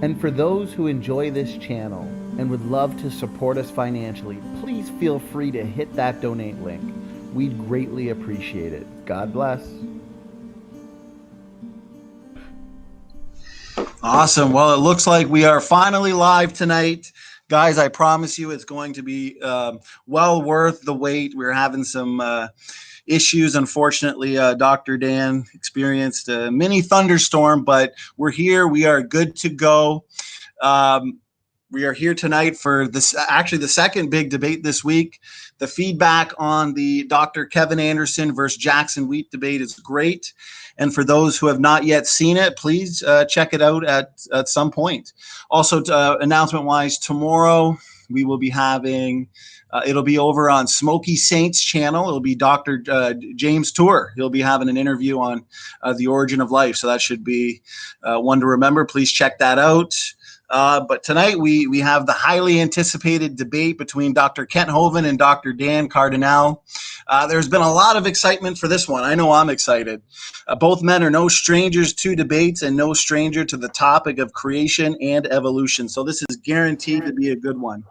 And for those who enjoy this channel and would love to support us financially, please feel free to hit that donate link. We'd greatly appreciate it. God bless. Awesome. Well, it looks like we are finally live tonight. Guys, I promise you it's going to be well worth the wait. We're having some issues. Unfortunately, Dr. Dan experienced a mini thunderstorm, but we're here. We are good to go. We are here tonight for this, actually the second big debate this week. The feedback on the Dr. Kevin Anderson versus Jackson Wheat debate is great. And for those who have not yet seen it, please check it out at some point. Also, announcement-wise, tomorrow we will be having, it'll be over on Smoky Saints channel. It'll be Dr. James Tour. He'll be having an interview on the origin of life. So that should be one to remember. Please check that out. But tonight we have the highly anticipated debate between Dr. Kent Hovind and Dr. Dan Cardinale. There's been a lot of excitement for this one. I know I'm excited. Both men are no strangers to debates and no stranger to the topic of creation and evolution. So this is guaranteed to be a good one.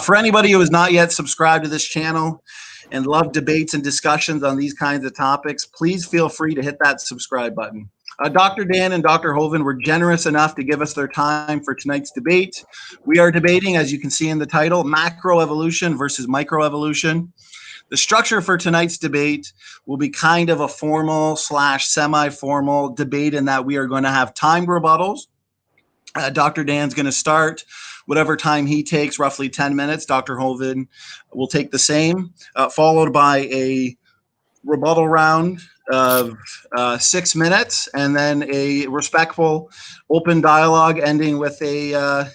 For anybody who has not yet subscribed to this channel and love debates and discussions on these kinds of topics, please feel free to hit that subscribe button. Dr. Dan and Dr. Hovind were generous enough to give us their time for tonight's debate. We are debating, as you can see in the title, macroevolution versus microevolution. The structure for tonight's debate will be kind of a formal / semi-formal debate in that we are going to have timed rebuttals. Dr. Dan's going to start whatever time he takes, roughly 10 minutes. Dr. Hovind will take the same, followed by a rebuttal round of 6 minutes, and then a respectful open dialogue ending with a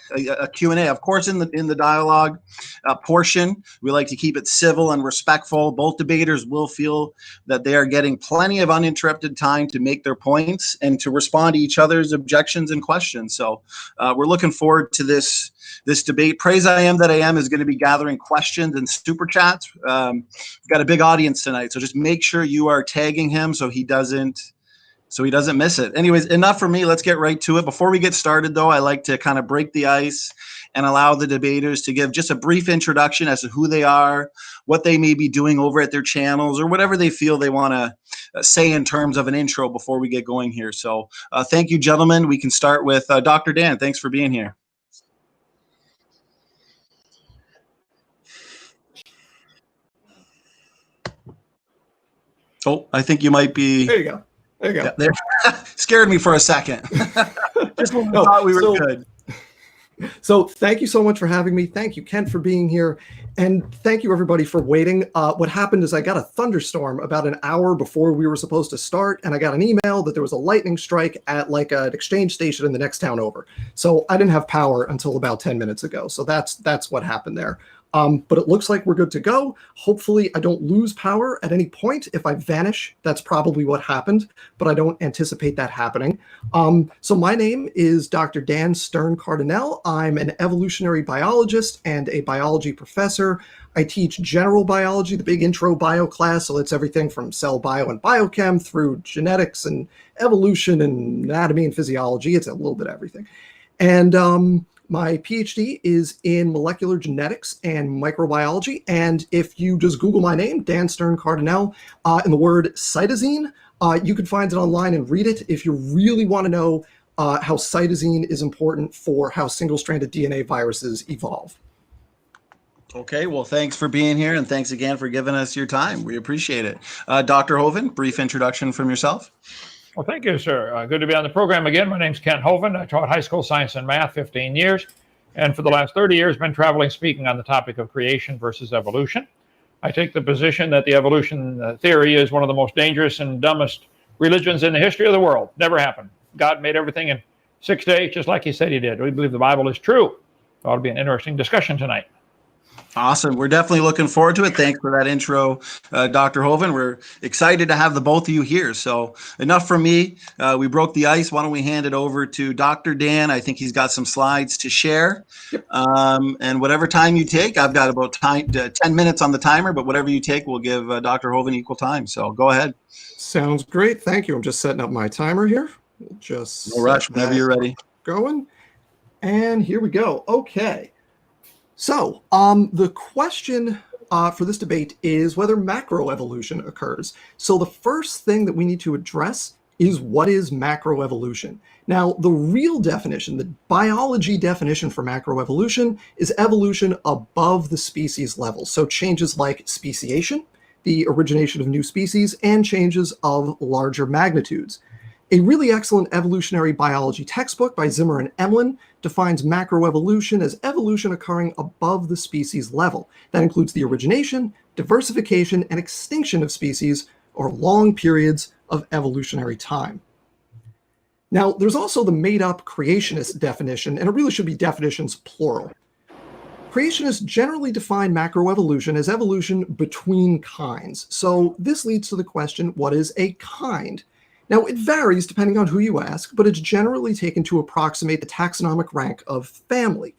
Q&A. Of course, in the dialogue portion, we like to keep it civil and respectful. Both debaters will feel that they are getting plenty of uninterrupted time to make their points and to respond to each other's objections and questions. So we're looking forward to this debate. Praise I Am That I Am is going to be gathering questions and super chats. We've got a big audience tonight, so just make sure you are tagging him so he doesn't miss it. Anyways, enough for me. Let's get right to it. Before we get started, though, I like to kind of break the ice and allow the debaters to give just a brief introduction as to who they are, what they may be doing over at their channels, or whatever they feel they want to say in terms of an intro before we get going here. So thank you, gentlemen. We can start with Dr. Dan. Thanks for being here. Oh, I think you might be. There you go. There you go. Yeah, scared me for a second. Just when I thought we were good. So thank you so much for having me. Thank you, Kent, for being here. And thank you, everybody, for waiting. What happened is I got a thunderstorm about an hour before we were supposed to start, and I got an email that there was a lightning strike at like an exchange station in the next town over. So I didn't have power until about 10 minutes ago. So that's what happened there. But it looks like we're good to go. Hopefully I don't lose power at any point. If I vanish, that's probably what happened, but I don't anticipate that happening. So my name is Dr. Dan Stern Cardinale. I'm an evolutionary biologist and a biology professor. I teach general biology, the big intro bio class. So it's everything from cell bio and biochem through genetics and evolution and anatomy and physiology. It's a little bit of everything. And my PhD is in molecular genetics and microbiology. And if you just Google my name, Dan Stern Cardinale, and the word cytosine, you can find it online and read it if you really want to know how cytosine is important for how single-stranded DNA viruses evolve. Okay, well, thanks for being here, and thanks again for giving us your time. We appreciate it. Dr. Hovind, brief introduction from yourself. Well, thank you, sir. Good to be on the program again. My name's Kent Hovind. I taught high school science and math 15 years, and for the last 30 years, been traveling speaking on the topic of creation versus evolution. I take the position that the evolution theory is one of the most dangerous and dumbest religions in the history of the world. Never happened. God made everything in 6 days, just like he said he did. We believe the Bible is true. So it'll be an interesting discussion tonight. Awesome. We're definitely looking forward to it. Thanks for that intro, Dr. Hovind. We're excited to have the both of you here. So enough from me. We broke the ice. Why don't we hand it over to Dr. Dan? I think he's got some slides to share. Yep. And whatever time you take, I've got about 10 minutes on the timer, but whatever you take, we'll give Dr. Hovind equal time. So go ahead. Sounds great. Thank you. I'm just setting up my timer here. No rush whenever you're ready. Going. And here we go. Okay. So the question for this debate is whether macroevolution occurs. So the first thing that we need to address is what is macroevolution. Now, the real definition, the biology definition for macroevolution is evolution above the species level. So changes like speciation, the origination of new species, and changes of larger magnitudes. A really excellent evolutionary biology textbook by Zimmer and Emlin defines macroevolution as evolution occurring above the species level. That includes the origination, diversification, and extinction of species or long periods of evolutionary time. Now, there's also the made-up creationist definition, and it really should be definitions plural. Creationists generally define macroevolution as evolution between kinds. So this leads to the question, what is a kind? Now, it varies depending on who you ask, but it's generally taken to approximate the taxonomic rank of family.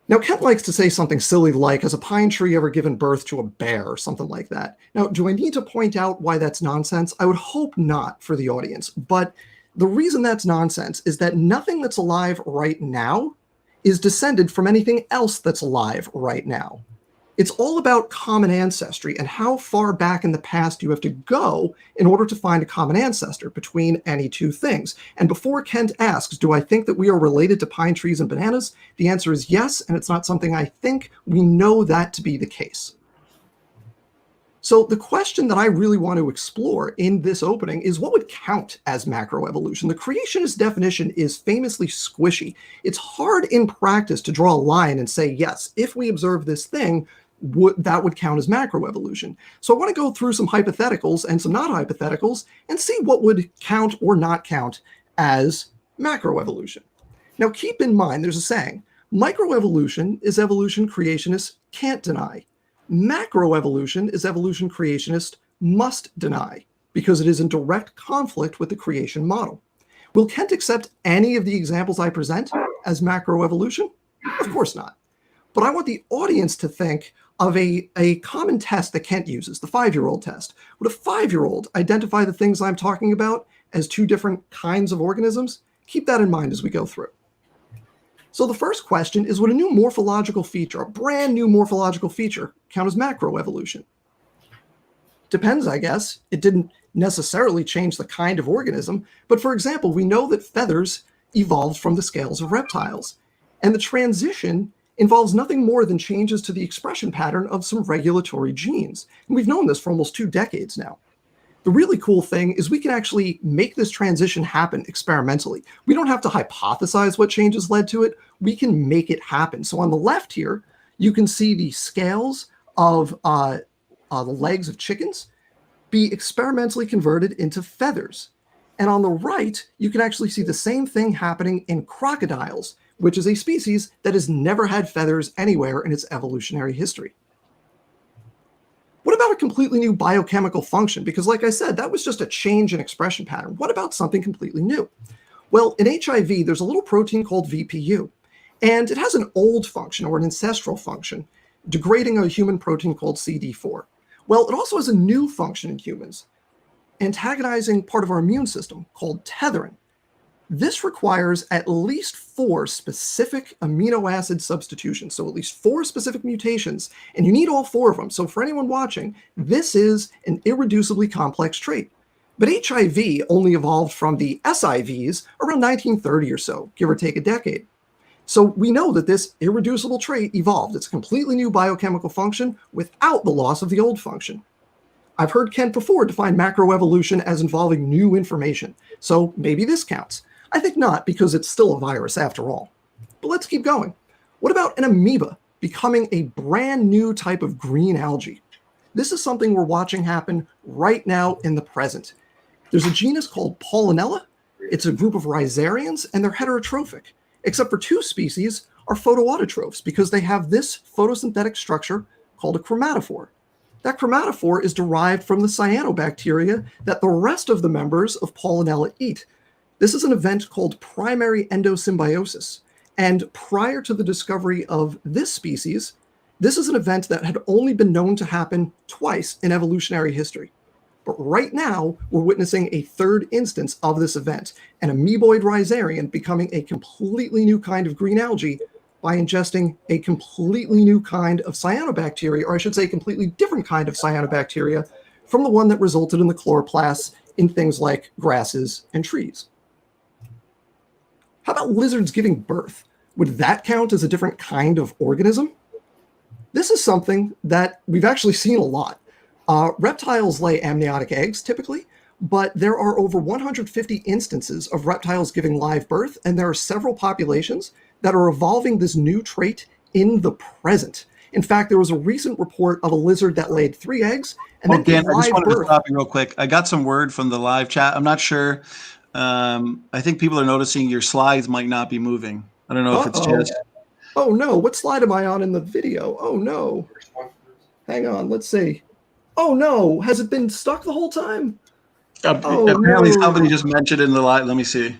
Now, Kent likes to say something silly like, has a pine tree ever given birth to a bear, or something like that. Now, do I need to point out why that's nonsense? I would hope not for the audience, but the reason that's nonsense is that nothing that's alive right now is descended from anything else that's alive right now. It's all about common ancestry and how far back in the past you have to go in order to find a common ancestor between any two things. And before Kent asks, do I think that we are related to pine trees and bananas? The answer is yes, and it's not something I think. We know that to be the case. So the question that I really want to explore in this opening is what would count as macroevolution? The creationist definition is famously squishy. It's hard in practice to draw a line and say, yes, if we observe this thing, that would count as macroevolution. So I want to go through some hypotheticals and some not hypotheticals and see what would count or not count as macroevolution. Now keep in mind, there's a saying, microevolution is evolution creationists can't deny. Macroevolution is evolution creationists must deny because it is in direct conflict with the creation model. Will Kent accept any of the examples I present as macroevolution? Of course not. But I want the audience to think of a common test that Kent uses, the 5-year-old test. Would a 5-year-old identify the things I'm talking about as two different kinds of organisms? Keep that in mind as we go through. So the first question is, would a new morphological feature, a brand new morphological feature, count as macroevolution? Depends, I guess. It didn't necessarily change the kind of organism, but for example, we know that feathers evolved from the scales of reptiles, and the transition involves nothing more than changes to the expression pattern of some regulatory genes. And we've known this for almost 2 decades now. The really cool thing is we can actually make this transition happen experimentally. We don't have to hypothesize what changes led to it. We can make it happen. So on the left here, you can see the scales of the legs of chickens be experimentally converted into feathers. And on the right, you can actually see the same thing happening in crocodiles, which is a species that has never had feathers anywhere in its evolutionary history. What about a completely new biochemical function? Because like I said, that was just a change in expression pattern. What about something completely new? Well, in HIV, there's a little protein called VPU, and it has an old function or an ancestral function, degrading a human protein called CD4. Well, it also has a new function in humans, antagonizing part of our immune system called tethering. This requires at least 4 specific amino acid substitutions, so at least 4 specific mutations, and you need all 4 of them. So for anyone watching, this is an irreducibly complex trait. But HIV only evolved from the SIVs around 1930 or so, give or take a decade. So we know that this irreducible trait evolved. It's a completely new biochemical function without the loss of the old function. I've heard Kent before define macroevolution as involving new information, so maybe this counts. I think not, because it's still a virus after all. But let's keep going. What about an amoeba becoming a brand new type of green algae? This is something we're watching happen right now in the present. There's a genus called Pollinella. It's a group of rhizarians, and they're heterotrophic, except for 2 species are photoautotrophs because they have this photosynthetic structure called a chromatophore. That chromatophore is derived from the cyanobacteria that the rest of the members of Pollinella eat. This is an event called primary endosymbiosis. And prior to the discovery of this species, this is an event that had only been known to happen twice in evolutionary history. But right now, we're witnessing a third instance of this event, an amoeboid rhizarian becoming a completely new kind of green algae by ingesting a completely new kind of cyanobacteria, or I should say a completely different kind of cyanobacteria from the one that resulted in the chloroplasts in things like grasses and trees. How about lizards giving birth? Would that count as a different kind of organism? This is something that we've actually seen a lot. Reptiles lay amniotic eggs typically, but there are over 150 instances of reptiles giving live birth, and there are several populations that are evolving this new trait in the present. In fact, there was a recent report of a lizard that laid 3 eggs and then gave Dan, I just live wanted to birth. stop you real quick. I got some word from the live chat. I'm not sure. I think people are noticing your slides might not be moving. I don't know if it's just. Oh no, what slide am I on in the video? Oh no. Hang on, let's see. Oh no, has it been stuck the whole time? Apparently no. somebody just mentioned it in the live. Let me see.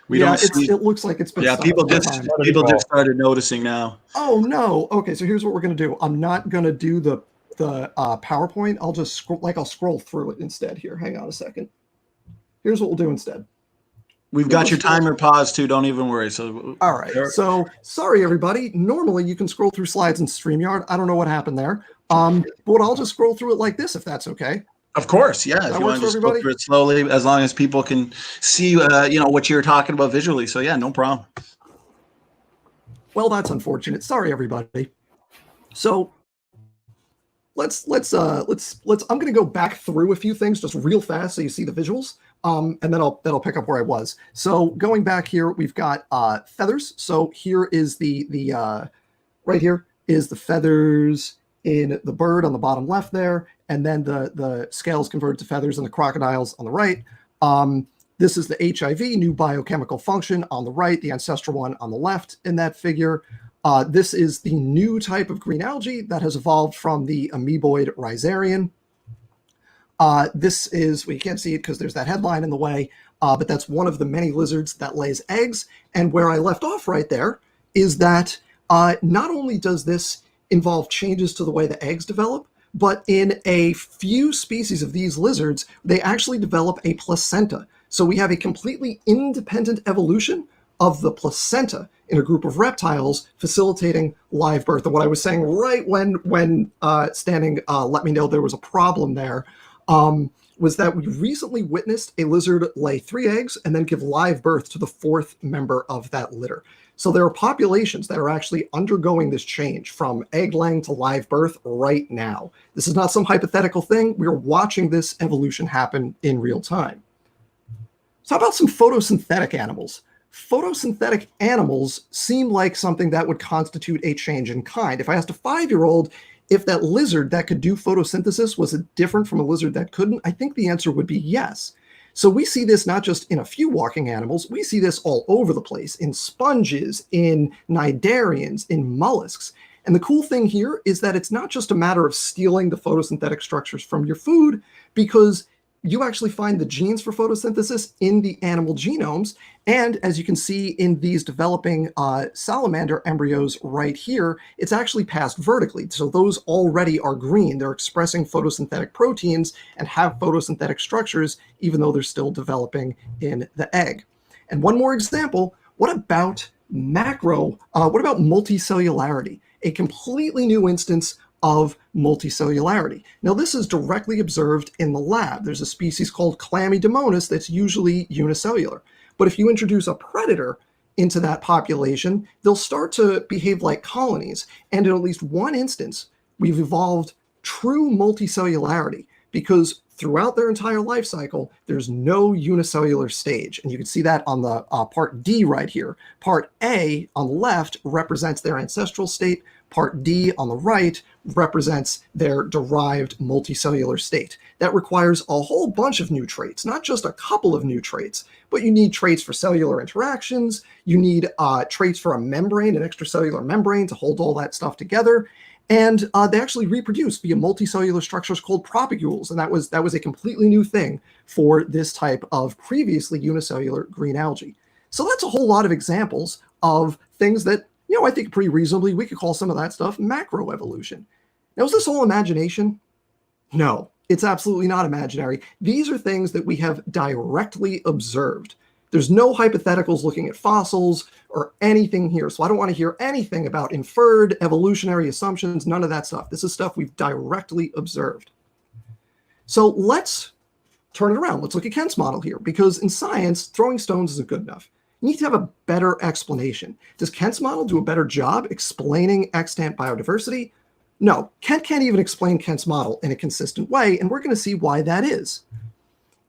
It looks like it's been stuck people the whole just time. just started noticing now. Oh no. Okay, so here's what we're gonna do. I'm not gonna do the PowerPoint. I'll just scroll through it instead here. Hang on a second. Here's what we'll do instead. We've got your timer paused too. Don't even worry. So all right. So sorry everybody. Normally you can scroll through slides in StreamYard. I don't know what happened there. But I'll just scroll through it like this if that's okay. Of course, yeah. If you want to just go through it slowly, as long as people can see, what you're talking about visually. So yeah, no problem. Well, that's unfortunate. Sorry, everybody. So let's I'm going to go back through a few things just real fast so you see the visuals. And then that'll pick up where I was. So going back here, we've got feathers. So here is the right here is the feathers in the bird on the bottom left there, and then the scales converted to feathers in the crocodiles on the right. This is the HIV, new biochemical function, on the right, the ancestral one on the left in that figure. This is the new type of green algae that has evolved from the amoeboid rhizarian. This is, well, you can't see it because there's that headline in the way, but that's one of the many lizards that lays eggs. And where I left off right there is that not only does this involve changes to the way the eggs develop, but in a few species of these lizards, they actually develop a placenta. So we have a completely independent evolution of the placenta in a group of reptiles facilitating live birth. And what I was saying right when Standing let me know there was a problem there, was that we recently witnessed a lizard lay 3 eggs and then give live birth to the 4th member of that litter. So there are populations that are actually undergoing this change from egg laying to live birth right now. This is not some hypothetical thing. We're watching this evolution happen in real time. So how about some photosynthetic animals? Photosynthetic animals seem like something that would constitute a change in kind. If I asked a 5-year-old if that lizard that could do photosynthesis was different from a lizard that couldn't, I think the answer would be yes. So we see this not just in a few walking animals, we see this all over the place, in sponges, in cnidarians, in mollusks. And the cool thing here is that it's not just a matter of stealing the photosynthetic structures from your food, because you actually find the genes for photosynthesis in the animal genomes. And as you can see in these developing salamander embryos right here, it's actually passed vertically. So those already are green. They're expressing photosynthetic proteins and have photosynthetic structures, even though they're still developing in the egg. And one more example, what about multicellularity? A completely new instance of multicellularity. Now, this is directly observed in the lab. There's a species called Chlamydomonas that's usually unicellular. But if you introduce a predator into that population, they'll start to behave like colonies. And in at least one instance, we've evolved true multicellularity, because throughout their entire life cycle, there's no unicellular stage. And you can see that on the part D right here. Part A on the left represents their ancestral state. Part D on the right represents their derived multicellular state. That requires a whole bunch of new traits, not just a couple of new traits, but you need traits for cellular interactions. You need traits for a membrane, an extracellular membrane to hold all that stuff together. And they actually reproduce via multicellular structures called propagules. And that was a completely new thing for this type of previously unicellular green algae. So that's a whole lot of examples of things that, I think pretty reasonably we could call some of that stuff macroevolution. Now, is this all imagination? No, It's absolutely not imaginary. These are things that we have directly observed. There's no hypotheticals looking at fossils or anything here. So I don't want to hear anything about inferred evolutionary assumptions, none of that stuff. This is stuff we've directly observed. So let's turn it around. Let's look at Kent's model here, because in science, throwing stones isn't good enough. You need to have a better explanation. Does Kent's model do a better job explaining extant biodiversity? No, Kent can't even explain Kent's model in a consistent way, and we're going to see why that is.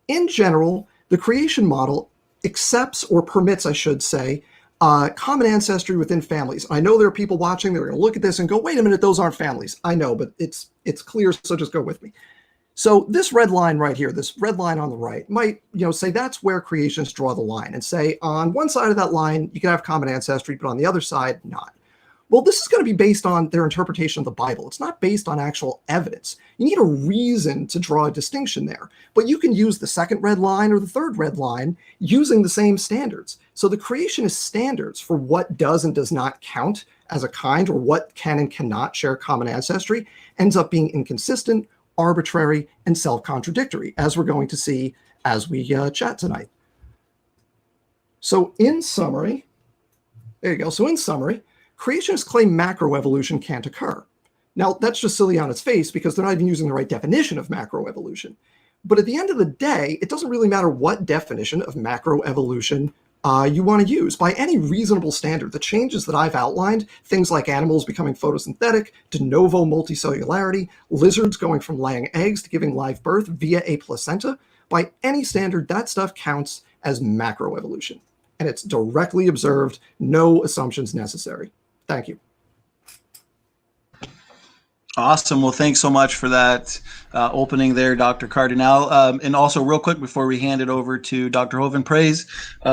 In general, the creation model accepts, or permits, I should say, common ancestry within families. I know there are people watching that are going to look at this and go, wait a minute, those aren't families. I know, but it's clear, so just go with me. So this red line right here, this red line on the right, might say that's where creationists draw the line and say on one side of that line, you can have common ancestry, but on the other side, not. Well, this is going to be based on their interpretation of the Bible. It's not based on actual evidence. You need a reason to draw a distinction there, but you can use the second red line or the third red line using the same standards. So the creationist standards for what does and does not count as a kind, or what can and cannot share common ancestry, ends up being inconsistent, arbitrary, and self-contradictory, as we're going to see as we chat tonight. So in summary, there you go. So in summary, creationists claim macroevolution can't occur. Now, that's just silly on its face because they're not even using the right definition of macroevolution. But at the end of the day, it doesn't really matter what definition of macroevolution you want to use. By any reasonable standard, the changes that I've outlined, things like animals becoming photosynthetic, de novo multicellularity, lizards going from laying eggs to giving live birth via a placenta, by any standard, that stuff counts as macroevolution. And it's directly observed, no assumptions necessary. Thank you. Awesome. Well, thanks so much for that opening there, Dr. Cardinale. And also, real quick, before we hand it over to Dr. Hovind, praise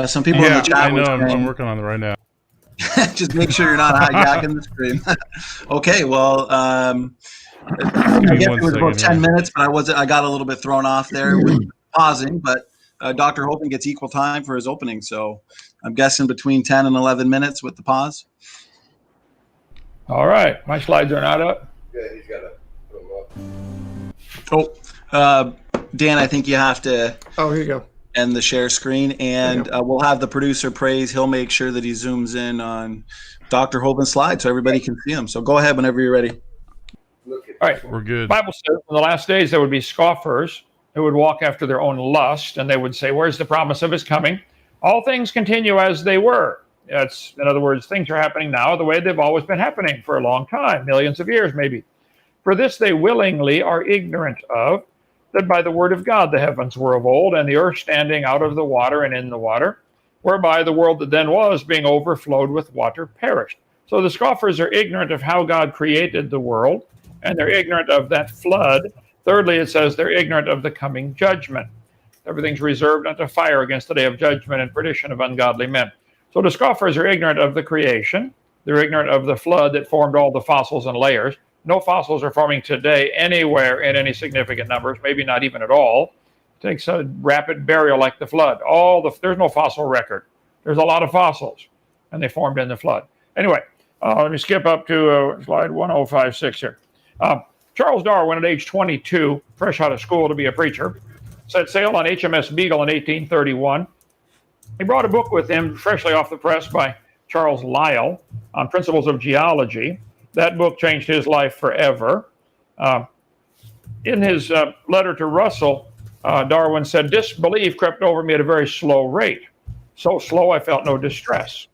some people in the chat. I know. I'm working on it right now. Just make sure you're not hijacking the screen. Okay. Well, I guess it was about 10 minutes, but I got a little bit thrown off there with pausing. But Dr. Hovind gets equal time for his opening, so I'm guessing between 10 and 11 minutes with the pause. All right. My slides are not up. Yeah, he's got to put them up. Oh, Dan, I think you have to here you go. end the share screen, and we'll have the producer praise. He'll make sure that he zooms in on Dr. Hovind's slide so everybody can see him. So go ahead whenever you're ready. All right. We're good. The Bible says in the last days there would be scoffers who would walk after their own lust, and they would say, where's the promise of his coming? All things continue as they were. It's, in other words, things are happening now the way they've always been happening for a long time, millions of years maybe. For this they willingly are ignorant of, that by the word of God the heavens were of old, and the earth standing out of the water and in the water, whereby the world that then was, being overflowed with water, perished. So the scoffers are ignorant of how God created the world, and they're ignorant of that flood. Thirdly, it says they're ignorant of the coming judgment. Everything's reserved unto fire against the day of judgment and perdition of ungodly men. So the scoffers are ignorant of the creation. They're ignorant of the flood that formed all the fossils and layers. No fossils are forming today anywhere in any significant numbers, maybe not even at all. It takes a rapid burial like the flood. There's no fossil record. There's a lot of fossils, and they formed in the flood. Anyway, let me skip up to slide 1056 here. Charles Darwin, at age 22, fresh out of school to be a preacher, set sail on HMS Beagle in 1831. He brought a book with him, freshly off the press by Charles Lyell, on principles of genealogy. That book changed his life forever. In his letter to Russell, Darwin said, disbelief crept over me at a very slow rate. So slow I felt no distress.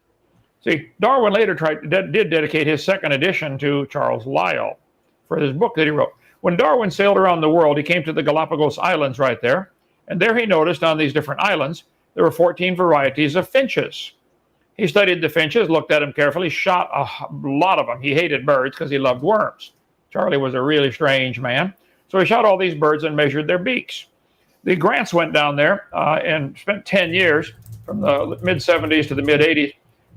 See, Darwin later did dedicate his second edition to Charles Lyell for his book that he wrote. When Darwin sailed around the world, he came to the Galapagos Islands right there. And there he noticed on these different islands, there were 14 varieties of finches. He studied the finches, looked at them carefully, shot a lot of them. He hated birds because he loved worms. Charlie was a really strange man. So he shot all these birds and measured their beaks. The Grants went down there and spent 10 years from the mid-70s to the mid-80s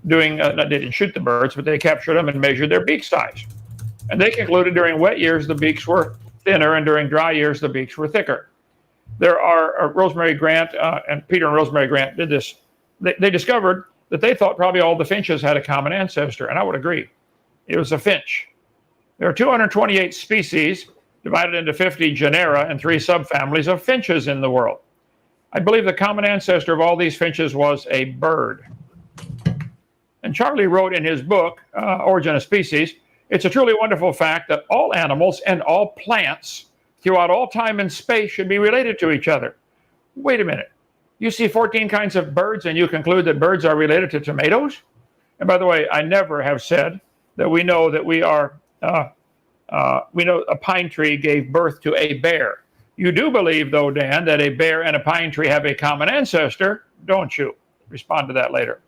doing, they didn't shoot the birds, but they captured them and measured their beak size. And they concluded during wet years, the beaks were thinner, and during dry years, the beaks were thicker. There are Rosemary Grant and Peter and Rosemary Grant did this. They discovered that they thought probably all the finches had a common ancestor, and I would agree. It was a finch. There are 228 species divided into 50 genera and 3 subfamilies of finches in the world. I believe the common ancestor of all these finches was a bird. And Charlie wrote in his book, Origin of Species, it's a truly wonderful fact that all animals and all plants throughout all time and space should be related to each other. Wait a minute. You see 14 kinds of birds and you conclude that birds are related to tomatoes? And by the way, I never have said that we know that we know a pine tree gave birth to a bear. You do believe, though, Dan, that a bear and a pine tree have a common ancestor, don't you? Respond to that later.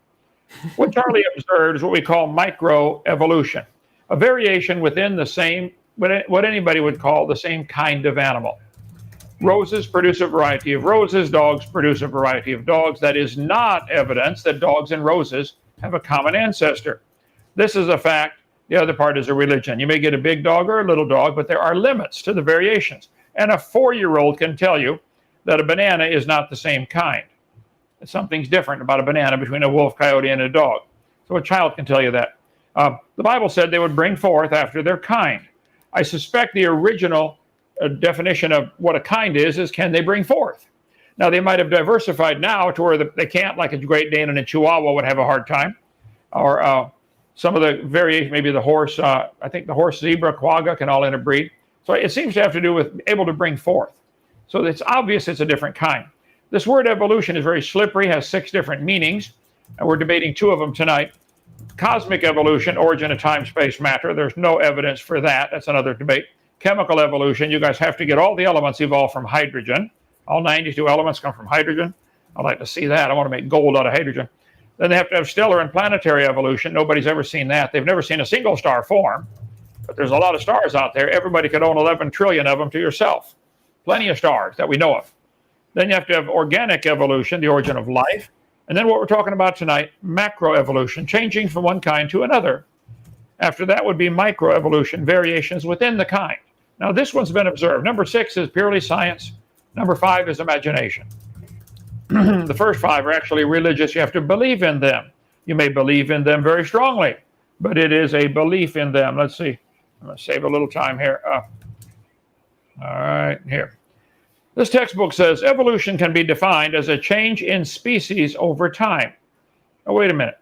What Charlie observed is what we call microevolution, a variation within the same, what anybody would call the same kind of animal. Roses produce a variety of roses, dogs produce a variety of dogs. That is not evidence that dogs and roses have a common ancestor. This is a fact. The other part is a religion. You may get a big dog or a little dog, but there are limits to the variations. And a 4-year-old can tell you that a banana is not the same kind. Something's different about a banana between a wolf, coyote, and a dog. So a child can tell you that. The Bible said they would bring forth after their kind. I suspect the original definition of what a kind is can they bring forth? Now, they might have diversified now to where they can't, like a Great Dane and a Chihuahua would have a hard time. Or some of the variations, maybe the horse, I think the horse, zebra, quagga can all interbreed. So it seems to have to do with able to bring forth. So it's obvious it's a different kind. This word evolution is very slippery, has 6 different meanings, and we're debating 2 of them tonight. Cosmic evolution, origin of time, space, matter. There's no evidence for that. That's another debate. Chemical evolution, you guys have to get all the elements evolved from hydrogen. All 92 elements come from hydrogen. I'd like to see that. I want to make gold out of hydrogen. Then they have to have stellar and planetary evolution. Nobody's ever seen that. They've never seen a single star form, but there's a lot of stars out there. Everybody could own 11 trillion of them to yourself. Plenty of stars that we know of. Then you have to have organic evolution, the origin of life. And then what we're talking about tonight, macroevolution, changing from one kind to another. After that would be microevolution, variations within the kind. Now, this one's been observed. Number 6 is purely science. Number 5 is imagination. The first 5 are actually religious. You have to believe in them. You may believe in them very strongly, but it is a belief in them. Let's see. I'm going to save a little time here. All right, here. This textbook says evolution can be defined as a change in species over time. Now, wait a minute.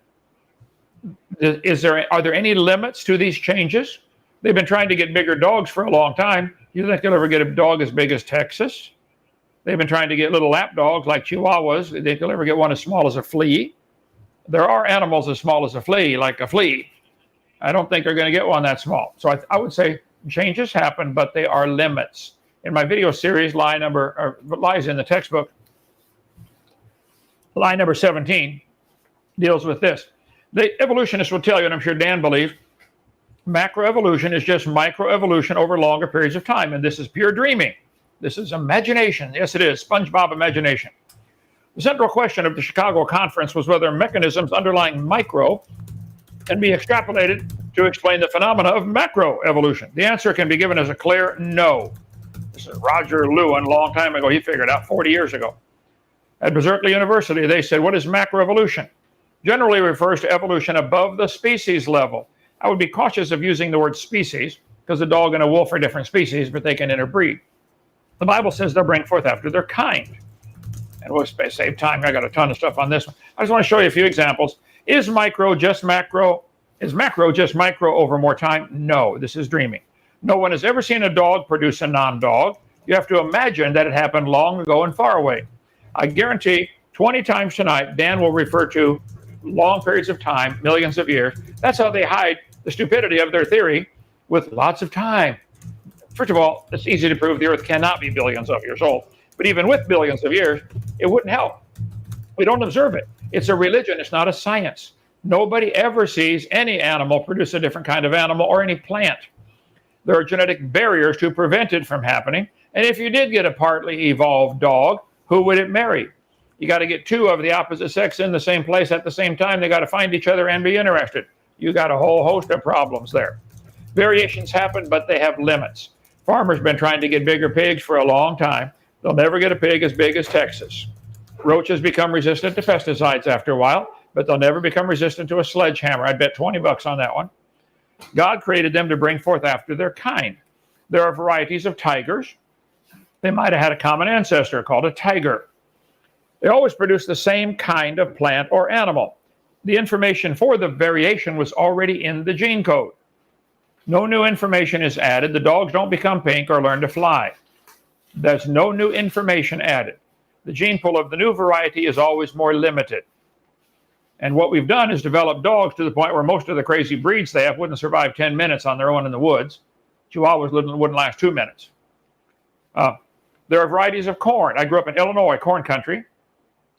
Are there any limits to these changes? They've been trying to get bigger dogs for a long time. You think they'll ever get a dog as big as Texas? They've been trying to get little lap dogs like Chihuahuas. You think they'll ever get one as small as a flea? There are animals as small as a flea, like a flea. I don't think they're going to get one that small. So I would say changes happen, but they are limits. In my video series, lies in the textbook, lie number 17 deals with this. The evolutionists will tell you, and I'm sure Dan believes, macroevolution is just microevolution over longer periods of time, and this is pure dreaming. This is imagination. Yes, it is. SpongeBob imagination. The central question of the Chicago conference was whether mechanisms underlying micro can be extrapolated to explain the phenomena of macroevolution. The answer can be given as a clear no. This is Roger Lewin, a long time ago. He figured it out 40 years ago. At Berkeley University, they said, what is macroevolution? Generally refers to evolution above the species level. I would be cautious of using the word species because a dog and a wolf are different species, but they can interbreed. The Bible says they'll bring forth after their kind. And we'll save time. I got a ton of stuff on this one. I just want to show you a few examples. Is macro just macro? Is macro just micro over more time? No, this is dreaming. No one has ever seen a dog produce a non-dog. You have to imagine that it happened long ago and far away. I guarantee 20 times tonight, Dan will refer to long periods of time, millions of years. That's how they hide the stupidity of their theory with lots of time. First of all, it's easy to prove the Earth cannot be billions of years old. But even with billions of years, it wouldn't help. We don't observe it. It's a religion. It's not a science. Nobody ever sees any animal produce a different kind of animal or any plant. There are genetic barriers to prevent it from happening. And if you did get a partly evolved dog, who would it marry? You got to get 2 of the opposite sex in the same place at the same time. They got to find each other and be interested. You got a whole host of problems there. Variations happen, but they have limits. Farmers have been trying to get bigger pigs for a long time. They'll never get a pig as big as Texas. Roaches become resistant to pesticides after a while, but they'll never become resistant to a sledgehammer. I'd bet $20 on that one. God created them to bring forth after their kind. There are varieties of tigers. They might have had a common ancestor called a tiger. They always produce the same kind of plant or animal. The information for the variation was already in the gene code. No new information is added. The dogs don't become pink or learn to fly. There's no new information added. The gene pool of the new variety is always more limited. And what we've done is develop dogs to the point where most of the crazy breeds they have wouldn't survive 10 minutes on their own in the woods. Chihuahuas wouldn't last 2 minutes. There are varieties of corn. I grew up in Illinois, corn country.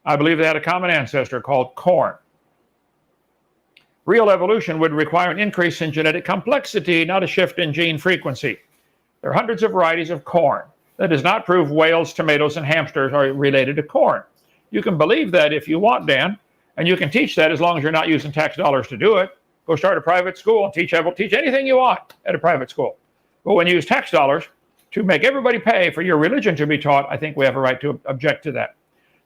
I believe they had a common ancestor called corn. Real evolution would require an increase in genetic complexity, not a shift in gene frequency. There are hundreds of varieties of corn. That does not prove whales, tomatoes, and hamsters are related to corn. You can believe that if you want, Dan, and you can teach that as long as you're not using tax dollars to do it. Go start a private school and teach anything you want at a private school. But when you use tax dollars to make everybody pay for your religion to be taught, I think we have a right to object to that.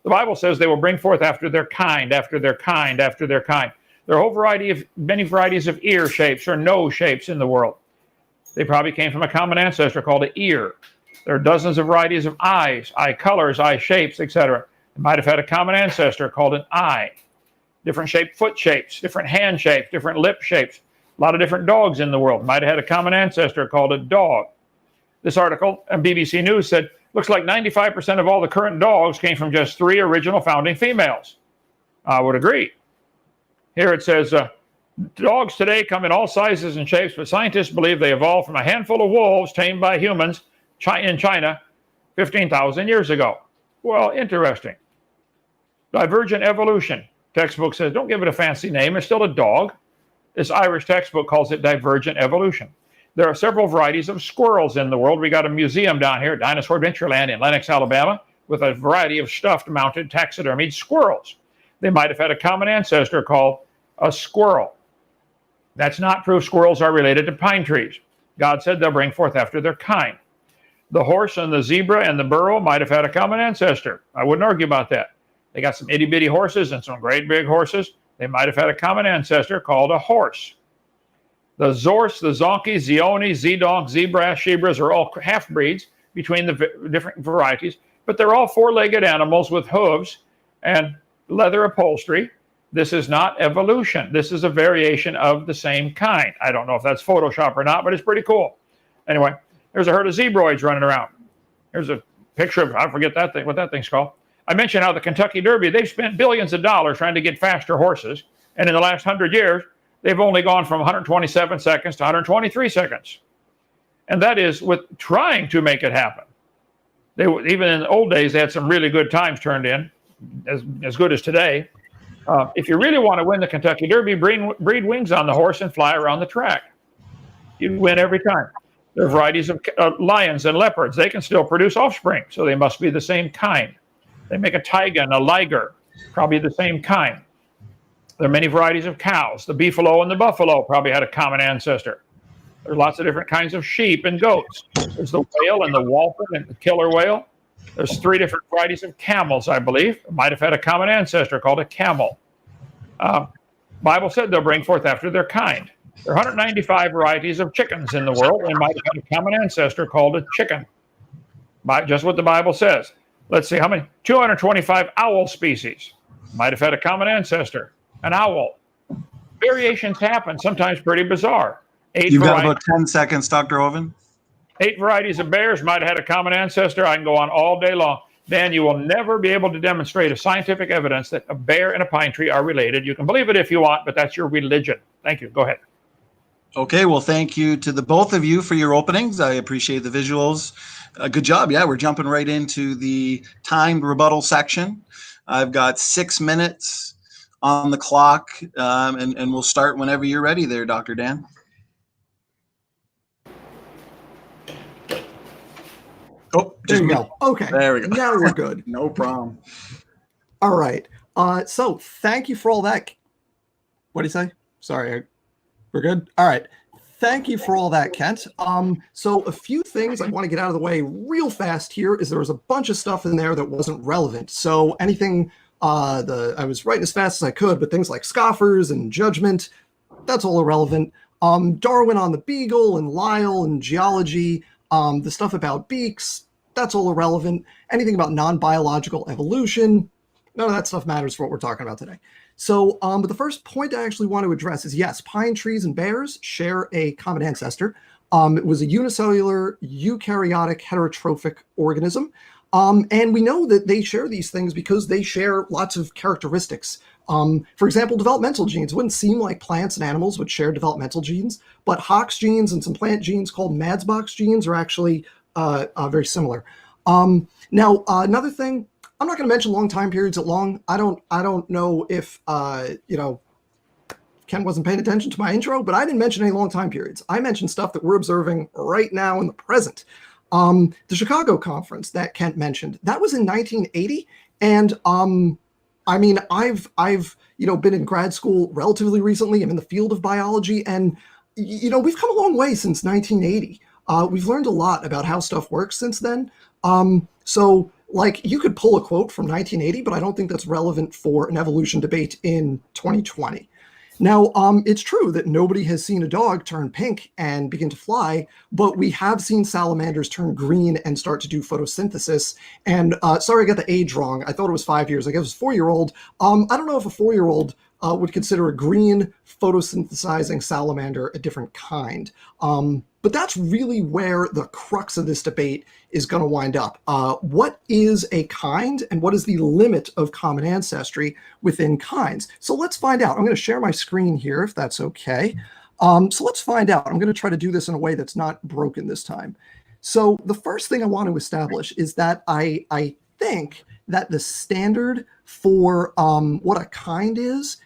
The Bible says they will bring forth after their kind, after their kind, after their kind. There are many varieties of ear shapes or nose shapes in the world. They probably came from a common ancestor called an ear. There are dozens of varieties of eyes, eye colors, eye shapes, etc. They might have had a common ancestor called an eye. Different shaped foot shapes, different hand shapes, different lip shapes. A lot of different dogs in the world. Might have had a common ancestor called a dog. This article on BBC News said, looks like 95% of all the current dogs came from just 3 original founding females. I would agree. Here it says, dogs today come in all sizes and shapes, but scientists believe they evolved from a handful of wolves tamed by humans in China 15,000 years ago. Well, interesting. Divergent evolution. Textbook says, don't give it a fancy name. It's still a dog. This Irish textbook calls it divergent evolution. There are several varieties of squirrels in the world. We got a museum down here at Dinosaur Adventureland in Lenox, Alabama, with a variety of stuffed mounted taxidermied squirrels. They might have had a common ancestor called a squirrel. That's not proof squirrels are related to pine trees. God said they'll bring forth after their kind. The horse and the zebra and the burro might have had a common ancestor. I wouldn't argue about that. They got some itty-bitty horses and some great big horses. They might have had a common ancestor called a horse. The Zorse, the Zonkey, Zioni, Zedonk, Zebras, Shebras are all half-breeds between the different varieties, but they're all 4-legged animals with hooves and leather upholstery. This is not evolution. This is a variation of the same kind. I don't know if that's Photoshop or not, but it's pretty cool. Anyway, there's a herd of zebroids running around. Here's a picture of, I forget that thing, what that thing's called. I mentioned how the Kentucky Derby, they've spent billions of dollars trying to get faster horses. And in the last 100 years, they've only gone from 127 seconds to 123 seconds. And that is with trying to make it happen. Even in the old days, they had some really good times turned in, as good as today. If you really want to win the Kentucky Derby, breed wings on the horse and fly around the track. You win every time. There are varieties of lions and leopards. They can still produce offspring, so they must be the same kind. They make a taiga and a liger, probably the same kind. There are many varieties of cows. The beefalo and the buffalo probably had a common ancestor. There's lots of different kinds of sheep and goats. There's the whale and the walpin and the killer whale. There's 3 different varieties of camels, I believe. Might have had a common ancestor called a camel. Bible said they'll bring forth after their kind. There are 195 varieties of chickens in the world, and might have had a common ancestor called a chicken. Just what the Bible says. Let's see how many. 225 owl species. Might have had a common ancestor, an owl. Variations happen, sometimes pretty bizarre. You've got about 10 seconds, Dr. Hovind. 8 varieties of bears might have had a common ancestor. I can go on all day long. Dan, you will never be able to demonstrate a scientific evidence that a bear and a pine tree are related. You can believe it if you want, but that's your religion. Thank you. Go ahead. Okay, well, thank you to the both of you for your openings. I appreciate the visuals. Good job. Yeah, we're jumping right into the timed rebuttal section. I've got 6 minutes on the clock, and we'll start whenever you're ready there, Dr. Dan. Oh, there you go. Okay. There we go. Now we're good. No problem. All right. So thank you for all that. What do you say? Sorry. We're good. All right. Thank you for all that, Kent. So a few things I want to get out of the way real fast here is there was a bunch of stuff in there that wasn't relevant. So anything, I was writing as fast as I could, but things like scoffers and judgment, that's all irrelevant. Darwin on the Beagle and Lyell and geology, The stuff about beaks, that's all irrelevant. Anything about non-biological evolution, none of that stuff matters for what we're talking about today. So, but the first point I actually want to address is, yes, pine trees and bears share a common ancestor. It was a unicellular, eukaryotic, heterotrophic organism. And we know that they share these things because they share lots of characteristics. For example, developmental genes. It wouldn't seem like plants and animals would share developmental genes, but Hox genes and some plant genes called Madsbox genes are actually very similar. Now, another thing, I'm not going to mention long time periods at long. I don't know if Ken wasn't paying attention to my intro, but I didn't mention any long time periods. I mentioned stuff that we're observing right now in the present. The Chicago conference that Kent mentioned, that was in 1980, and I mean, I've been in grad school relatively recently. I'm in the field of biology, and we've come a long way since 1980. We've learned a lot about how stuff works since then. So, like, you could pull a quote from 1980, but I don't think that's relevant for an evolution debate in 2020. Now, it's true that nobody has seen a dog turn pink and begin to fly, but we have seen salamanders turn green and start to do photosynthesis. And sorry, I got the age wrong. I thought it was 5 years. I guess it was 4-year-old. I don't know if a 4-year-old would consider a green photosynthesizing salamander a different kind. But that's really where the crux of this debate is going to wind up. What is a kind, and what is the limit of common ancestry within kinds? So let's find out. I'm going to share my screen here, if that's okay. So let's find out. I'm going to try to do this in a way that's not broken this time. So the first thing I want to establish is that I think that the standard for what a kind is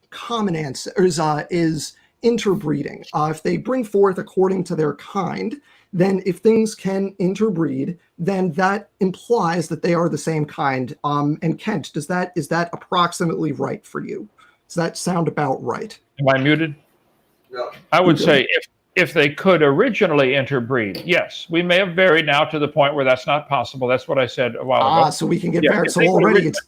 common ancestry, is interbreeding. If they bring forth according to their kind, then if things can interbreed, then that implies that they are the same kind. And Kent, is that approximately right for you? Does that sound about right? Am I muted? Yeah. I would say if they could originally interbreed, yes. We may have varied now to the point where that's not possible. That's what I said a while ago. So we can get back. So already it's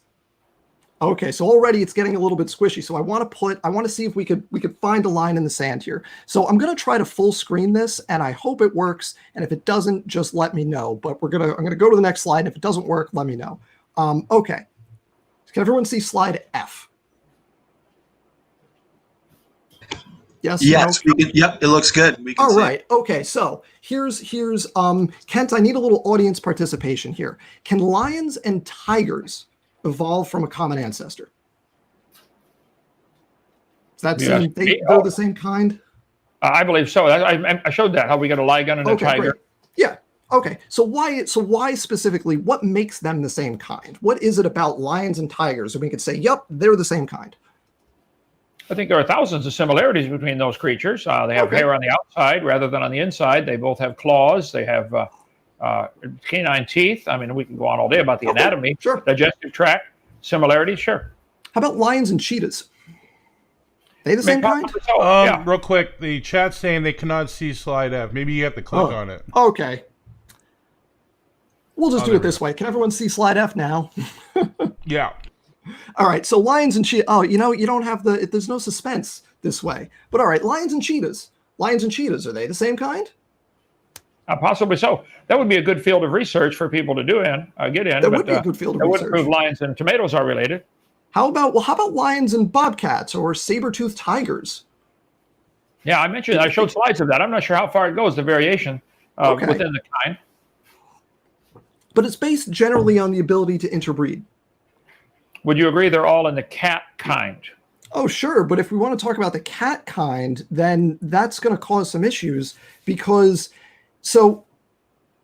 okay. So already it's getting a little bit squishy. So I want to see if we could find a line in the sand here. So I'm going to try to full screen this, and I hope it works. And if it doesn't, just let me know. But I'm going to go to the next slide. And if it doesn't work, let me know. Okay. Can everyone see slide F? Yes. Yes. Yep. It looks good. We can All see. right. Okay. So here's Kent. I need a little audience participation here. Can lions and tigers evolve from a common ancestor? Is that they're the same kind? I believe so. I showed that, how we got a lion and a tiger. Great. Yeah. Okay. So why specifically? What makes them the same kind? What is it about lions and tigers that we could say, yep, they're the same kind? I think there are thousands of similarities between those creatures. They have hair on the outside rather than on the inside. They both have claws. They have canine teeth. I mean, we can go on all day about the anatomy. Sure. Digestive tract similarities. Sure. How about lions and cheetahs? They the same kind? Yeah. Real quick, the chat's saying they cannot see slide F. Maybe you have to click on it. Okay. We'll just do it this way. Can everyone see slide F now? Yeah. All right, so lions and cheetahs. Oh, you don't have there's no suspense this way. But all right, lions and cheetahs. Lions and cheetahs, are they the same kind? Possibly so. That would be a good field of research for people to get in. That would be a good field of research. That would prove lions and tomatoes are related. How about lions and bobcats or saber-toothed tigers? Yeah, I showed slides of that. I'm not sure how far it goes, the variation within the kind. But it's based generally on the ability to interbreed. Would you agree they're all in the cat kind? Oh, sure. But if we want to talk about the cat kind, then that's going to cause some issues because, so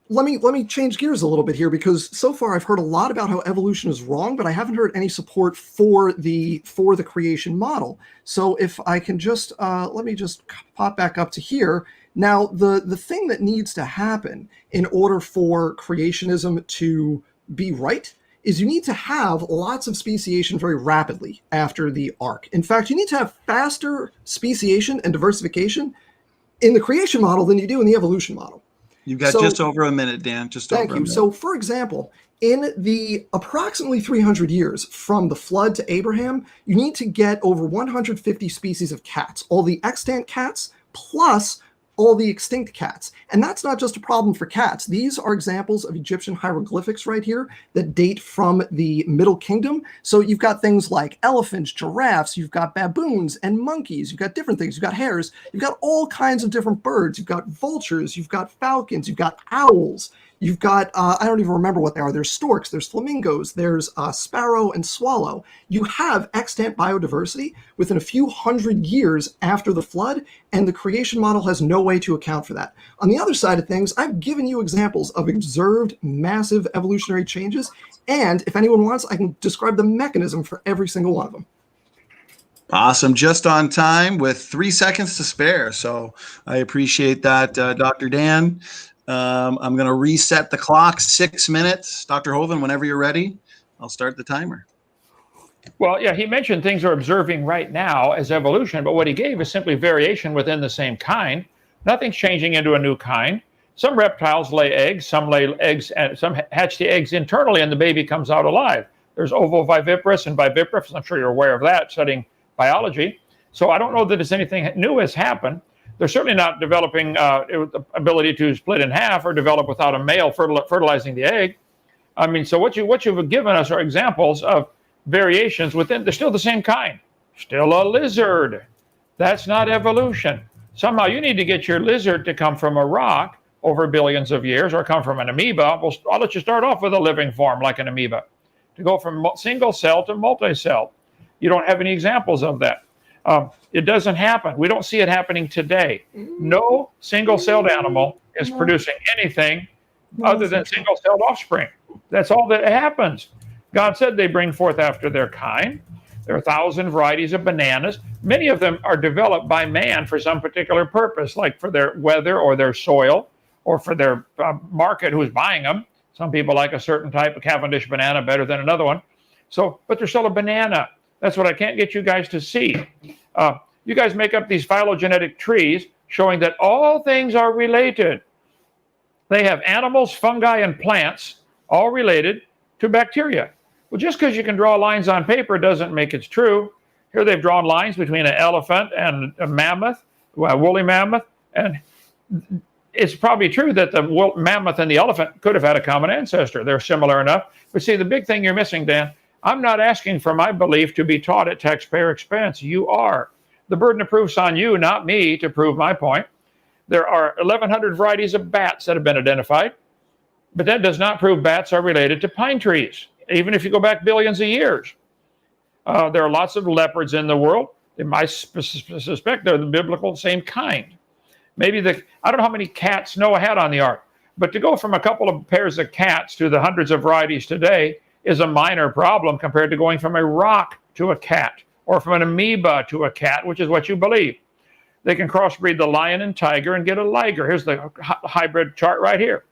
let me change gears a little bit here, because so far I've heard a lot about how evolution is wrong, but I haven't heard any support for the creation model. So if I can just, let me just pop back up to here. Now, the thing that needs to happen in order for creationism to be right is you need to have lots of speciation very rapidly after the arc. In fact, you need to have faster speciation and diversification in the creation model than you do in the evolution model. You've got just over a minute, Dan. Thank you. So, for example, in the approximately 300 years from the flood to Abraham, you need to get over 150 species of cats, all the extant cats, plus all the extinct cats. And that's not just a problem for cats. These are examples of Egyptian hieroglyphics right here that date from the Middle Kingdom. So you've got things like elephants, giraffes, you've got baboons and monkeys, you've got different things, you've got hares, you've got all kinds of different birds, you've got vultures, you've got falcons, you've got owls, you've got, I don't even remember what they are. There's storks, there's flamingos, there's sparrow and swallow. You have extant biodiversity within a few hundred years after the flood, and the creation model has no way to account for that. On the other side of things, I've given you examples of observed massive evolutionary changes, and if anyone wants, I can describe the mechanism for every single one of them. Awesome. Just on time with 3 seconds to spare. So I appreciate that, Dr. Dan. I'm going to reset the clock, 6 minutes. Dr. Hovind, whenever you're ready, I'll start the timer. Well, yeah, he mentioned things we're observing right now as evolution, but what he gave is simply variation within the same kind. Nothing's changing into a new kind. Some reptiles lay eggs, some lay eggs, and some hatch the eggs internally, and the baby comes out alive. There's ovoviviparous and viviparous. I'm sure you're aware of that, studying biology. So I don't know that it's anything new has happened. They're certainly not developing the ability to split in half or develop without a male fertilizing the egg. I mean, so what you've given us are examples of variations within. They're still the same kind. Still a lizard. That's not evolution. Somehow you need to get your lizard to come from a rock over billions of years, or come from an amoeba. I'll let you start off with a living form like an amoeba. To go from single cell to multi-cell. You don't have any examples of that. It doesn't happen. We don't see it happening today. No single-celled animal is producing anything other than single-celled offspring. That's all that happens. God said they bring forth after their kind. There are 1,000 varieties of bananas. Many of them are developed by man for some particular purpose, like for their weather or their soil or for their market who's buying them. Some people like a certain type of Cavendish banana better than another one. So, but they're still a banana. That's what I can't get you guys to see. You guys make up these phylogenetic trees showing that all things are related. They have animals, fungi, and plants all related to bacteria. Well, just because you can draw lines on paper doesn't make it true. Here they've drawn lines between an elephant and a mammoth, a woolly mammoth, and it's probably true that the mammoth and the elephant could have had a common ancestor. They're similar enough. But see, the big thing you're missing, Dan, I'm not asking for my belief to be taught at taxpayer expense. You are. The burden of proof's on you, not me, to prove my point. There are 1,100 varieties of bats that have been identified, but that does not prove bats are related to pine trees, even if you go back billions of years. There are lots of leopards in the world. I suspect they're the biblical same kind. Maybe I don't know how many cats Noah had on the ark, but to go from a couple of pairs of cats to the hundreds of varieties today is a minor problem compared to going from a rock to a cat or from an amoeba to a cat, which is what you believe. They can crossbreed the lion and tiger and get a liger. Here's the hybrid chart right here.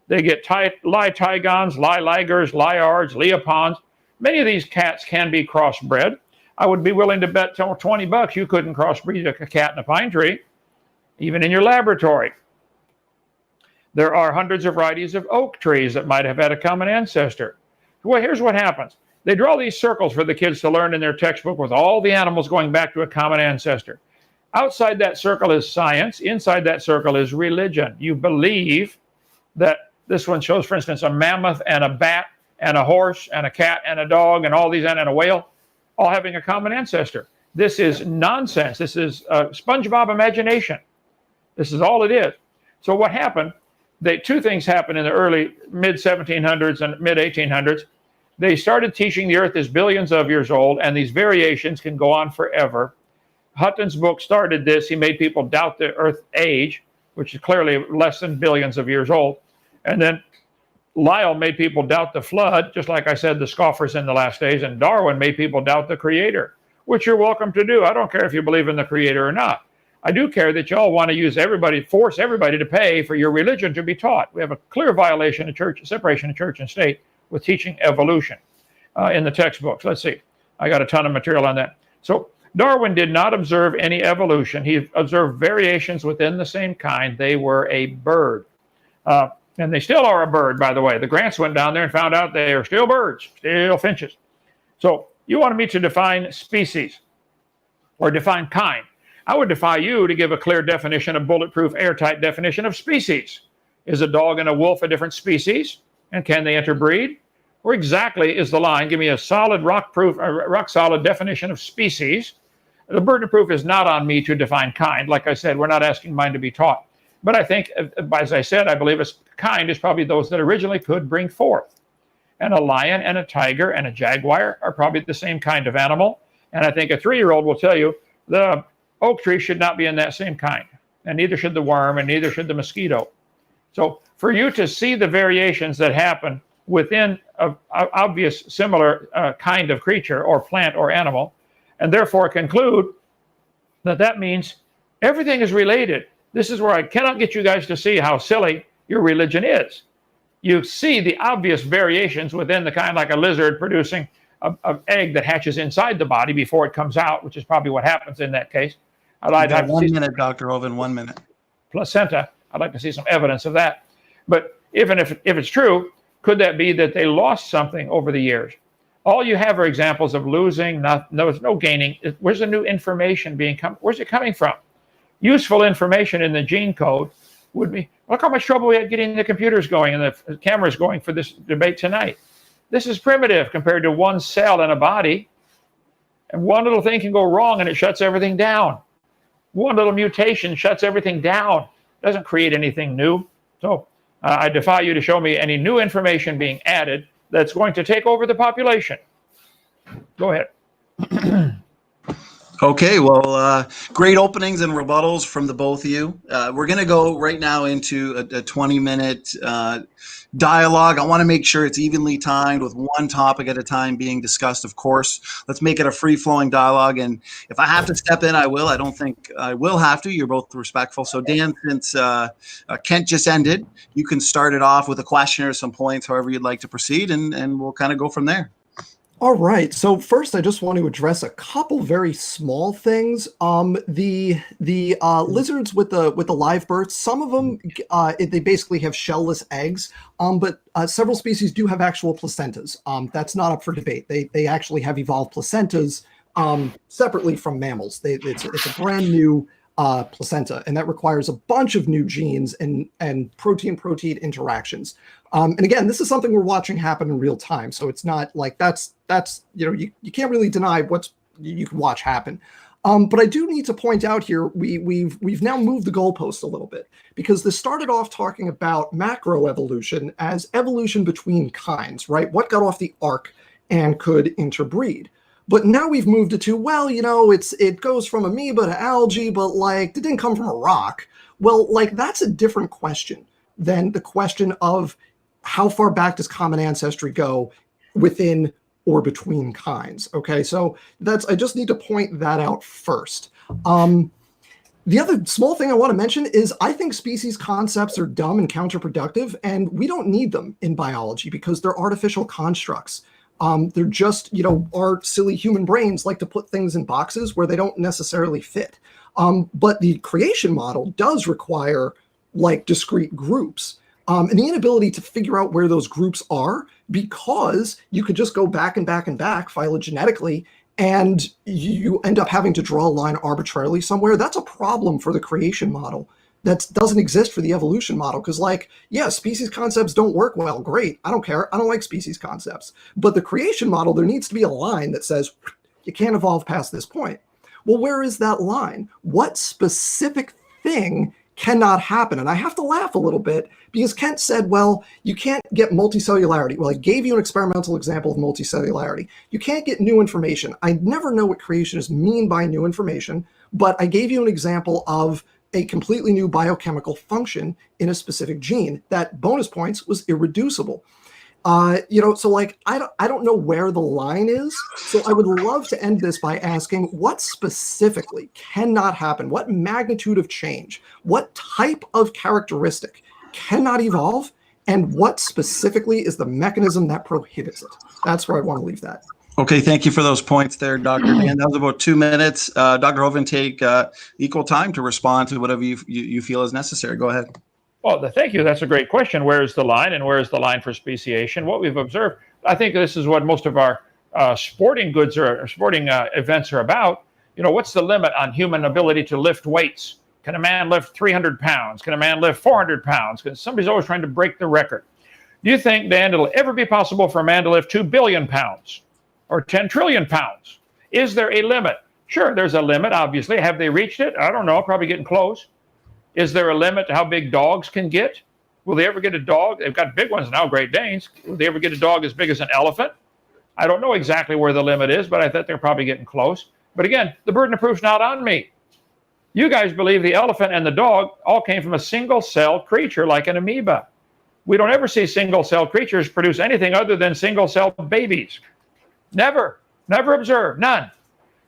They get tigons, ligers, liards, leoponds. Many of these cats can be crossbred. I would be willing to bet $20 you couldn't crossbreed a cat in a pine tree, even in your laboratory. There are hundreds of varieties of oak trees that might have had a common ancestor. Well, here's what happens. They draw these circles for the kids to learn in their textbook with all the animals going back to a common ancestor. Outside that circle is science. Inside that circle is religion. You believe that this one shows, for instance, a mammoth and a bat and a horse and a cat and a dog and all these and a whale all having a common ancestor. This is nonsense. This is SpongeBob imagination. This is all it is. So what happened? Two things happened in the early mid-1700s and mid-1800s. They started teaching the earth is billions of years old, and these variations can go on forever. Hutton's book started this. He made people doubt the earth age, which is clearly less than billions of years old. And then Lyell made people doubt the flood, just like I said, the scoffers in the last days. And Darwin made people doubt the creator, which you're welcome to do. I don't care if you believe in the creator or not. I do care that y'all want to force everybody to pay for your religion to be taught. We have a clear violation of separation of church and state with teaching evolution in the textbooks. Let's see. I got a ton of material on that. So Darwin did not observe any evolution. He observed variations within the same kind. They were a bird. And they still are a bird, by the way. The Grants went down there and found out they are still birds, still finches. So you wanted me to define species or define kind. I would defy you to give a clear definition, a bulletproof, airtight definition of species. Is a dog and a wolf a different species? And can they interbreed? Or exactly is the line? Give me a solid, rock solid definition of species. The burden of proof is not on me to define kind. Like I said, we're not asking mine to be taught. But I think, as I said, I believe kind is probably those that originally could bring forth. And a lion and a tiger and a jaguar are probably the same kind of animal. And I think a 3-year-old will tell you the oak tree should not be in that same kind. And neither should the worm, and neither should the mosquito. So for you to see the variations that happen within an obvious similar kind of creature or plant or animal, and therefore conclude that that means everything is related. This is where I cannot get you guys to see how silly your religion is. You see the obvious variations within the kind, like a lizard producing an egg that hatches inside the body before it comes out, which is probably what happens in that case. I'd like to 1 minute, Dr. Hovind, 1 minute. Placenta. I'd like to see some evidence of that. But even if it's true, could that be that they lost something over the years? All you have are examples of losing, no gaining. Where's the new information where's it coming from? Useful information in the gene code would be, look how much trouble we had getting the computers going and the cameras going for this debate tonight. This is primitive compared to one cell in a body. And one little thing can go wrong and it shuts everything down. One little mutation shuts everything down. Doesn't create anything new. So I defy you to show me any new information being added that's going to take over the population. Go ahead. Okay, well, great openings and rebuttals from the both of you. We're going to go right now into a 20-minute dialogue. I want to make sure it's evenly timed with one topic at a time being discussed, of course. Let's make it a free-flowing dialogue, and if I have to step in, I will. I don't think I will have to. You're both respectful. So, Dan, since Kent just ended, you can start it off with a question or some points, however you'd like to proceed, and we'll kind of go from there. All right. So first, I just want to address a couple very small things. The lizards with the live births, some of them they basically have shellless eggs. But several species do have actual placentas. That's not up for debate. They actually have evolved placentas separately from mammals. It's a brand new placenta, and that requires a bunch of new genes and protein-protein interactions. And again, this is something we're watching happen in real time. So it's not like that's you can't really deny what you can watch happen. But I do need to point out here, we've now moved the goalpost a little bit, because this started off talking about macroevolution as evolution between kinds, right? What got off the ark and could interbreed. But now we've moved it to, well, it goes from amoeba to algae, but like it didn't come from a rock. Well, like that's a different question than the question of how far back does common ancestry go within or between kinds. Okay, so I just need to point that out first. The other small thing I want to mention is I think species concepts are dumb and counterproductive, and we don't need them in biology because they're artificial constructs. They're just, our silly human brains like to put things in boxes where they don't necessarily fit. But the creation model does require like discrete groups. And the inability to figure out where those groups are, because you could just go back and back and back phylogenetically, and you end up having to draw a line arbitrarily somewhere. That's a problem for the creation model. That doesn't exist for the evolution model, because species concepts don't work well. Great. I don't care. I don't like species concepts. But the creation model, there needs to be a line that says you can't evolve past this point. Well, where is that line? What specific thing cannot happen? And I have to laugh a little bit because Kent said, well, you can't get multicellularity. Well, I gave you an experimental example of multicellularity. You can't get new information. I never know what creationists mean by new information, but I gave you an example of a completely new biochemical function in a specific gene that, bonus points, was irreducible. So like, I don't know where the line is. So I would love to end this by asking what specifically cannot happen? What magnitude of change? What type of characteristic cannot evolve? And what specifically is the mechanism that prohibits it? That's where I want to leave that. Okay, thank you for those points there, Dr. Dan. That was about 2 minutes. Dr. Hovind, take equal time to respond to whatever you feel is necessary. Go ahead. Well, thank you. That's a great question. Where is the line, and where is the line for speciation? What we've observed, I think this is what most of our sporting events are about. what's the limit on human ability to lift weights? Can a man lift 300 pounds? Can a man lift 400 pounds? Because somebody's always trying to break the record. Do you think, Dan, it'll ever be possible for a man to lift 2 billion pounds or 10 trillion pounds? Is there a limit? Sure, there's a limit, obviously. Have they reached it? I don't know, probably getting close. Is there a limit to how big dogs can get? Will they ever get a dog? They've got big ones now, Great Danes. Will they ever get a dog as big as an elephant? I don't know exactly where the limit is, but I think they're probably getting close. But again, the burden of proof's not on me. You guys believe the elephant and the dog all came from a single-celled creature like an amoeba. We don't ever see single-celled creatures produce anything other than single-celled babies. Never observed, none.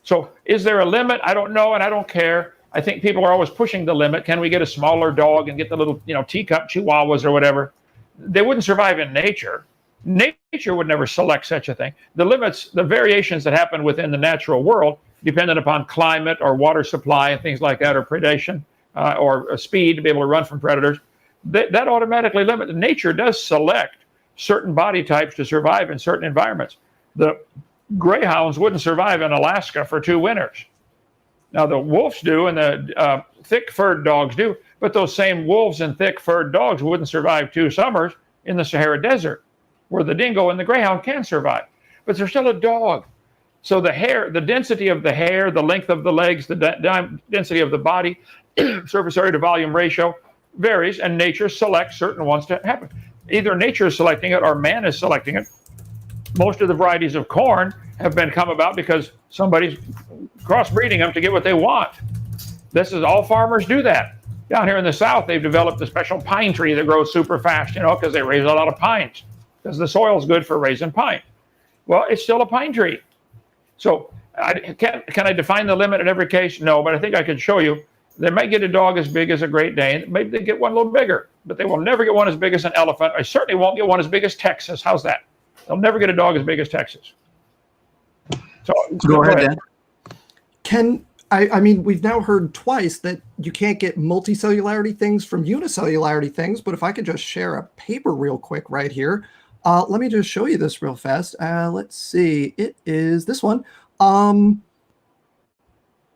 So is there a limit? I don't know, and I don't care. I think people are always pushing the limit. Can we get a smaller dog and get the little, teacup chihuahuas or whatever? They wouldn't survive in nature. Nature would never select such a thing. The limits, the variations that happen within the natural world, dependent upon climate or water supply and things like that, or predation or speed to be able to run from predators, that automatically limits. Nature does select certain body types to survive in certain environments. The greyhounds wouldn't survive in Alaska for 2 winters. Now, the wolves do, and the thick-furred dogs do, but those same wolves and thick-furred dogs wouldn't survive 2 summers in the Sahara Desert, where the dingo and the greyhound can survive. But they're still a dog. So the hair, the density of the hair, the length of the legs, the density of the body, surface area to volume ratio varies, and nature selects certain ones to happen. Either nature is selecting it or man is selecting it. Most of the varieties of corn have come about because somebody's crossbreeding them to get what they want. This is all farmers do that. Down here in the South, they've developed a special pine tree that grows super fast, because they raise a lot of pines, because the soil's good for raising pine. Well, it's still a pine tree. So can I define the limit in every case? No, but I think I can show you. They might get a dog as big as a Great Dane. Maybe they get one a little bigger, but they will never get one as big as an elephant. I certainly won't get one as big as Texas. How's that? They'll never get a dog as big as Texas. So Go ahead, Dan. I mean, we've now heard twice that you can't get multicellularity things from unicellularity things, but if I could just share a paper real quick right here. Let me just show you this real fast. Let's see. It is this one. Here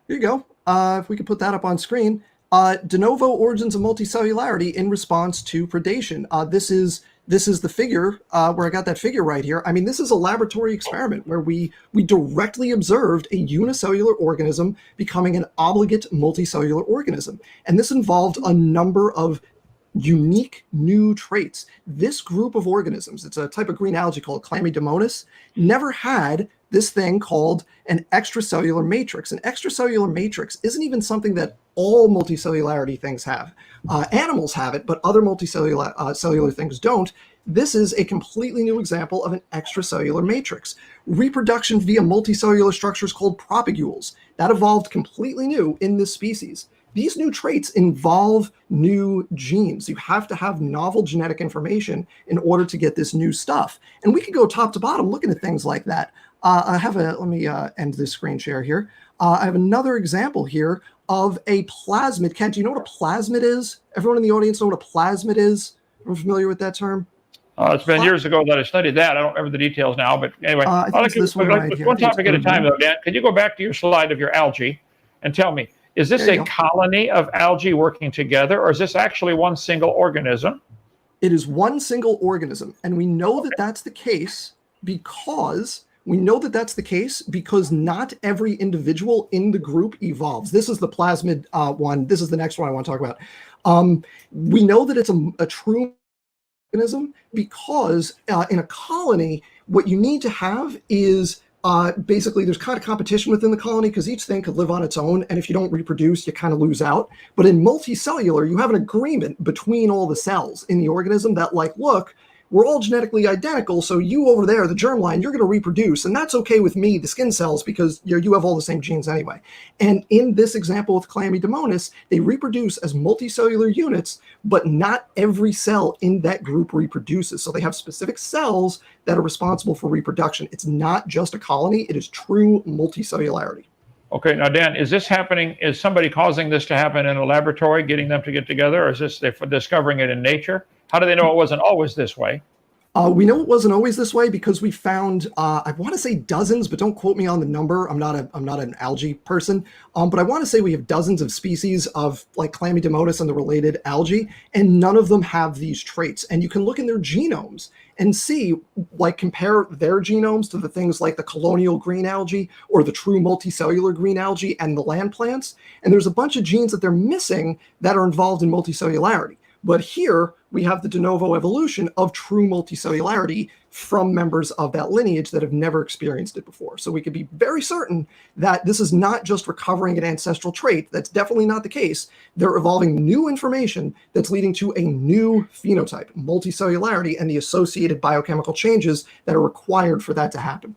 you go. If we could put that up on screen. De novo origins of multicellularity in response to predation. This is the figure where I got that figure right here. I mean, this is a laboratory experiment where we directly observed a unicellular organism becoming an obligate multicellular organism. And this involved a number of unique new traits. This group of organisms, it's a type of green algae called Chlamydomonas, never had this thing called an extracellular matrix. An extracellular matrix isn't even something that all multicellularity things have. Animals have it, but other multicellular cellular things don't. This is a completely new example of an extracellular matrix. Reproduction via multicellular structures called propagules. That evolved completely new in this species. These new traits involve new genes. You have to have novel genetic information in order to get this new stuff. And we could go top to bottom looking at things like that. Let me end this screen share here. I have another example here of a plasmid. Kent, do you know what a plasmid is? Everyone in the audience know what a plasmid is? Everyone familiar with that term? It's been years ago that I studied that. I don't remember the details now, but anyway. I think it's this one right here. One topic at a time, though, Dan. Could you go back to your slide of your algae and tell me, is this a colony of algae working together, or is this actually one single organism? It is one single organism, and we know that that's the case because not every individual in the group evolves. This is the plasmid one. This is the next one I want to talk about. We know that it's a true organism because in a colony, what you need to have is basically there's kind of competition within the colony because each thing could live on its own, and if you don't reproduce, you kind of lose out. But in multicellular, you have an agreement between all the cells in the organism that, like, look, we're all genetically identical, so you over there, the germline, you're going to reproduce, and that's okay with me, the skin cells, because you have all the same genes anyway. And in this example with Chlamydomonas, they reproduce as multicellular units, but not every cell in that group reproduces. So they have specific cells that are responsible for reproduction. It's not just a colony, it is true multicellularity. Okay, now Dan, is this happening, is somebody causing this to happen in a laboratory, getting them to get together, or is this they're discovering it in nature? How do they know it wasn't always this way? We know it wasn't always this way because we found, I want to say dozens, but don't quote me on the number. I'm not an algae person, but I want to say we have dozens of species of like Chlamydomonas and the related algae, and none of them have these traits. And you can look in their genomes and see, like, compare their genomes to the things like the colonial green algae or the true multicellular green algae and the land plants. And there's a bunch of genes that they're missing that are involved in multicellularity. But here we have the de novo evolution of true multicellularity from members of that lineage that have never experienced it before. So we could be very certain that this is not just recovering an ancestral trait. That's definitely not the case. They're evolving new information that's leading to a new phenotype, multicellularity, and the associated biochemical changes that are required for that to happen.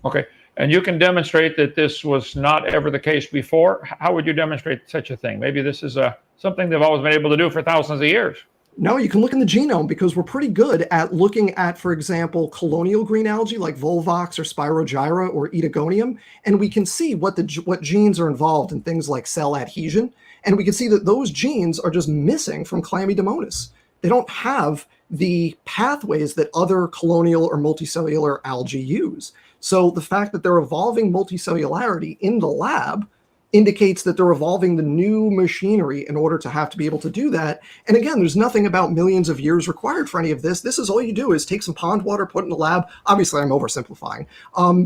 Okay. And you can demonstrate that this was not ever the case before. How would you demonstrate such a thing? Maybe this is something they've always been able to do for thousands of years. No, you can look in the genome because we're pretty good at looking at, for example, colonial green algae like Volvox or Spirogyra or Edagonium, and we can see what genes are involved in things like cell adhesion, and we can see that those genes are just missing from Chlamydomonas. They don't have the pathways that other colonial or multicellular algae use. So the fact that they're evolving multicellularity in the lab indicates that they're evolving the new machinery in order to have to be able to do that. And again, there's nothing about millions of years required for any of this. This is all you do is take some pond water, put it in the lab. Obviously, I'm oversimplifying.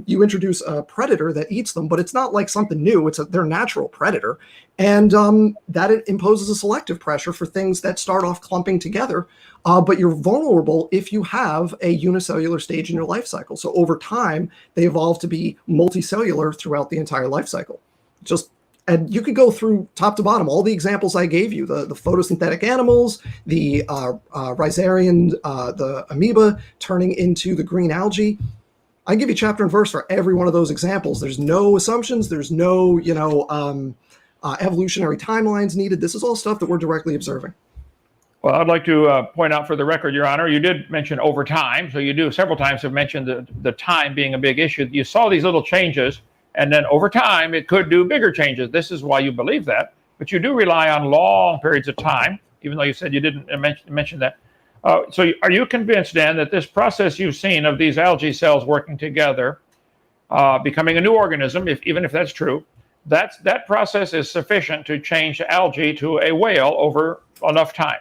You introduce a predator that eats them, but it's not like something new. It's their natural predator. And that it imposes a selective pressure for things that start off clumping together. But you're vulnerable if you have a unicellular stage in your life cycle. So over time, they evolve to be multicellular throughout the entire life cycle. And you could go through top to bottom, all the examples I gave you, the photosynthetic animals, the rhizarian, the amoeba turning into the green algae. I give you chapter and verse for every one of those examples. There's no assumptions. There's no, evolutionary timelines needed. This is all stuff that we're directly observing. Well, I'd like to point out for the record, Your Honor, you did mention over time. So you do several times have mentioned the time being a big issue. You saw these little changes, and then over time, it could do bigger changes. This is why you believe that. But you do rely on long periods of time, even though you said you didn't mention that. So are you convinced, then, that this process you've seen of these algae cells working together, becoming a new organism, even if that's true, that process is sufficient to change algae to a whale over enough time?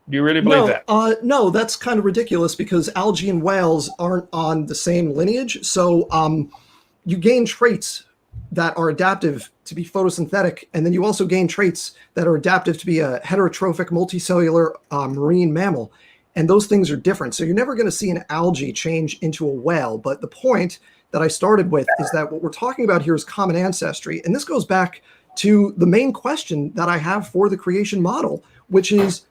Do you really believe that? No, that's kind of ridiculous because algae and whales aren't on the same lineage. So you gain traits that are adaptive to be photosynthetic, and then you also gain traits that are adaptive to be a heterotrophic multicellular marine mammal. And those things are different. So you're never going to see an algae change into a whale. But the point that I started with is that what we're talking about here is common ancestry. And this goes back to the main question that I have for the creation model, which is,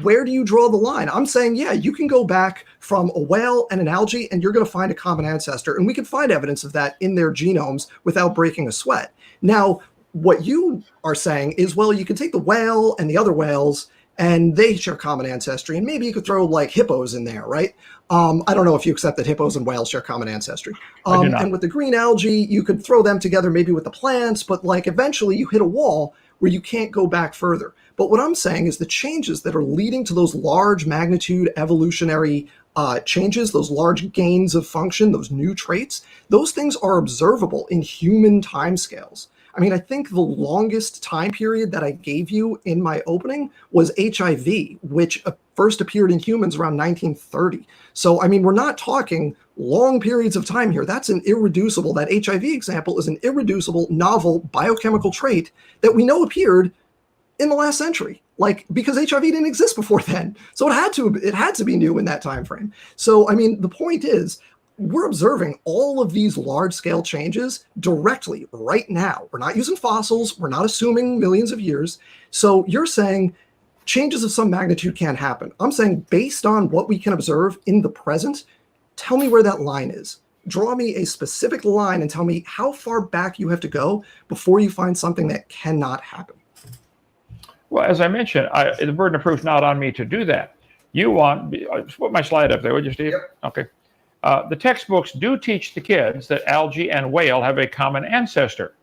where do you draw the line? I'm saying, yeah, you can go back from a whale and an algae and you're going to find a common ancestor. And we can find evidence of that in their genomes without breaking a sweat. Now, what you are saying is, well, you can take the whale and the other whales and they share common ancestry. And maybe you could throw like hippos in there, right? I don't know if you accept that hippos and whales share common ancestry. I do not. And with the green algae, you could throw them together maybe with the plants, but like eventually you hit a wall where you can't go back further. But what I'm saying is the changes that are leading to those large magnitude evolutionary changes, those large gains of function, those new traits, those things are observable in human timescales. I mean, I think the longest time period that I gave you in my opening was HIV, which first appeared in humans around 1930. So, I mean, we're not talking long periods of time here. That's an irreducible, that HIV example is an irreducible novel biochemical trait that we know appeared in the last century, like, because HIV didn't exist before then. So it had to be new in that time frame. So, I mean, the point is, we're observing all of these large-scale changes directly right now. We're not using fossils. We're not assuming millions of years. So you're saying changes of some magnitude can't happen. I'm saying based on what we can observe in the present, tell me where that line is. Draw me a specific line and tell me how far back you have to go before you find something that cannot happen. Well, as I mentioned, the burden of proof is not on me to do that. You want, put my slide up there, would you, Steve? Yep. Okay. The textbooks do teach the kids that algae and whale have a common ancestor.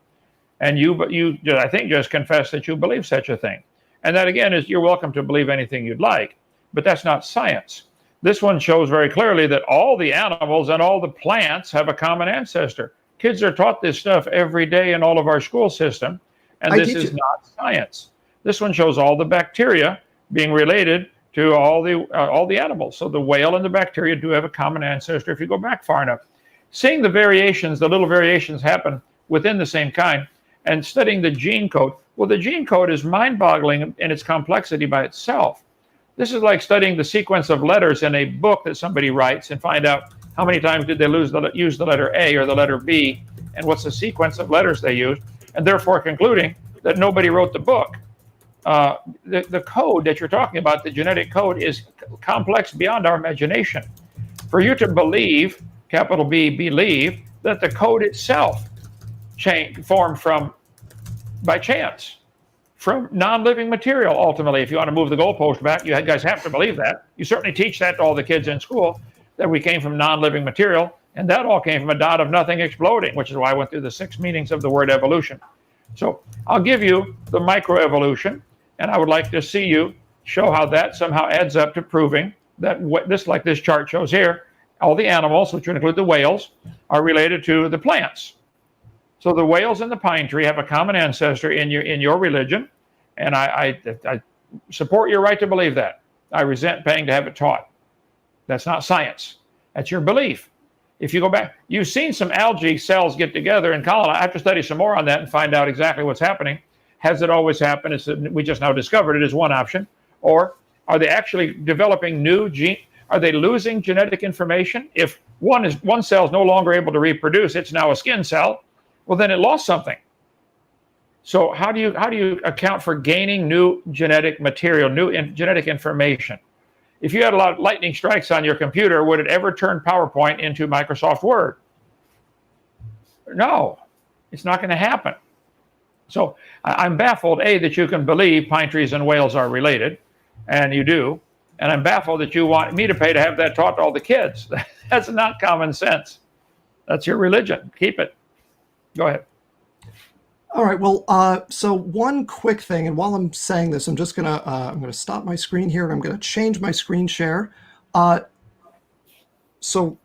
And you, I think, just confessed that you believe such a thing. And that, again, is you're welcome to believe anything you'd like, but that's not science. This one shows very clearly that all the animals and all the plants have a common ancestor. Kids are taught this stuff every day in all of our school system, and this is not science. This one shows all the bacteria being related to all the animals. So the whale and the bacteria do have a common ancestor if you go back far enough. Seeing the variations, the little variations happen within the same kind, and studying the gene code. Well, the gene code is mind-boggling in its complexity by itself. This is like studying the sequence of letters in a book that somebody writes and find out how many times did they use the letter A or the letter B, and what's the sequence of letters they used, and therefore concluding that nobody wrote the book. The code that you're talking about, the genetic code, is complex beyond our imagination. For you to believe, capital B, believe, that the code itself formed by chance, from non-living material, ultimately. If you want to move the goalpost back, you guys have to believe that. You certainly teach that to all the kids in school, that we came from non-living material, and that all came from a dot of nothing exploding, which is why I went through the 6 meanings of the word evolution. So I'll give you the microevolution, and I would like to see you show how that somehow adds up to proving that like this chart shows here, all the animals, which would include the whales, are related to the plants. So the whales and the pine tree have a common ancestor in your religion, and I support your right to believe that. I resent paying to have it taught. That's not science. That's your belief. If you go back, you've seen some algae cells get together and colonize. I have to study some more on that and find out exactly what's happening. Has it always happened? We just now discovered it as one option. Or are they actually developing new gene? Are they losing genetic information? If one cell is no longer able to reproduce, it's now a skin cell. Well, then it lost something. So how do you account for gaining new genetic material, genetic information? If you had a lot of lightning strikes on your computer, would it ever turn PowerPoint into Microsoft Word? No, it's not going to happen. So I'm baffled, A, that you can believe pine trees and whales are related, and you do. And I'm baffled that you want me to pay to have that taught to all the kids. That's not common sense. That's your religion. Keep it. Go ahead. All right. Well, so one quick thing, and while I'm saying this, I'm gonna stop my screen here, and I'm gonna change my screen share. So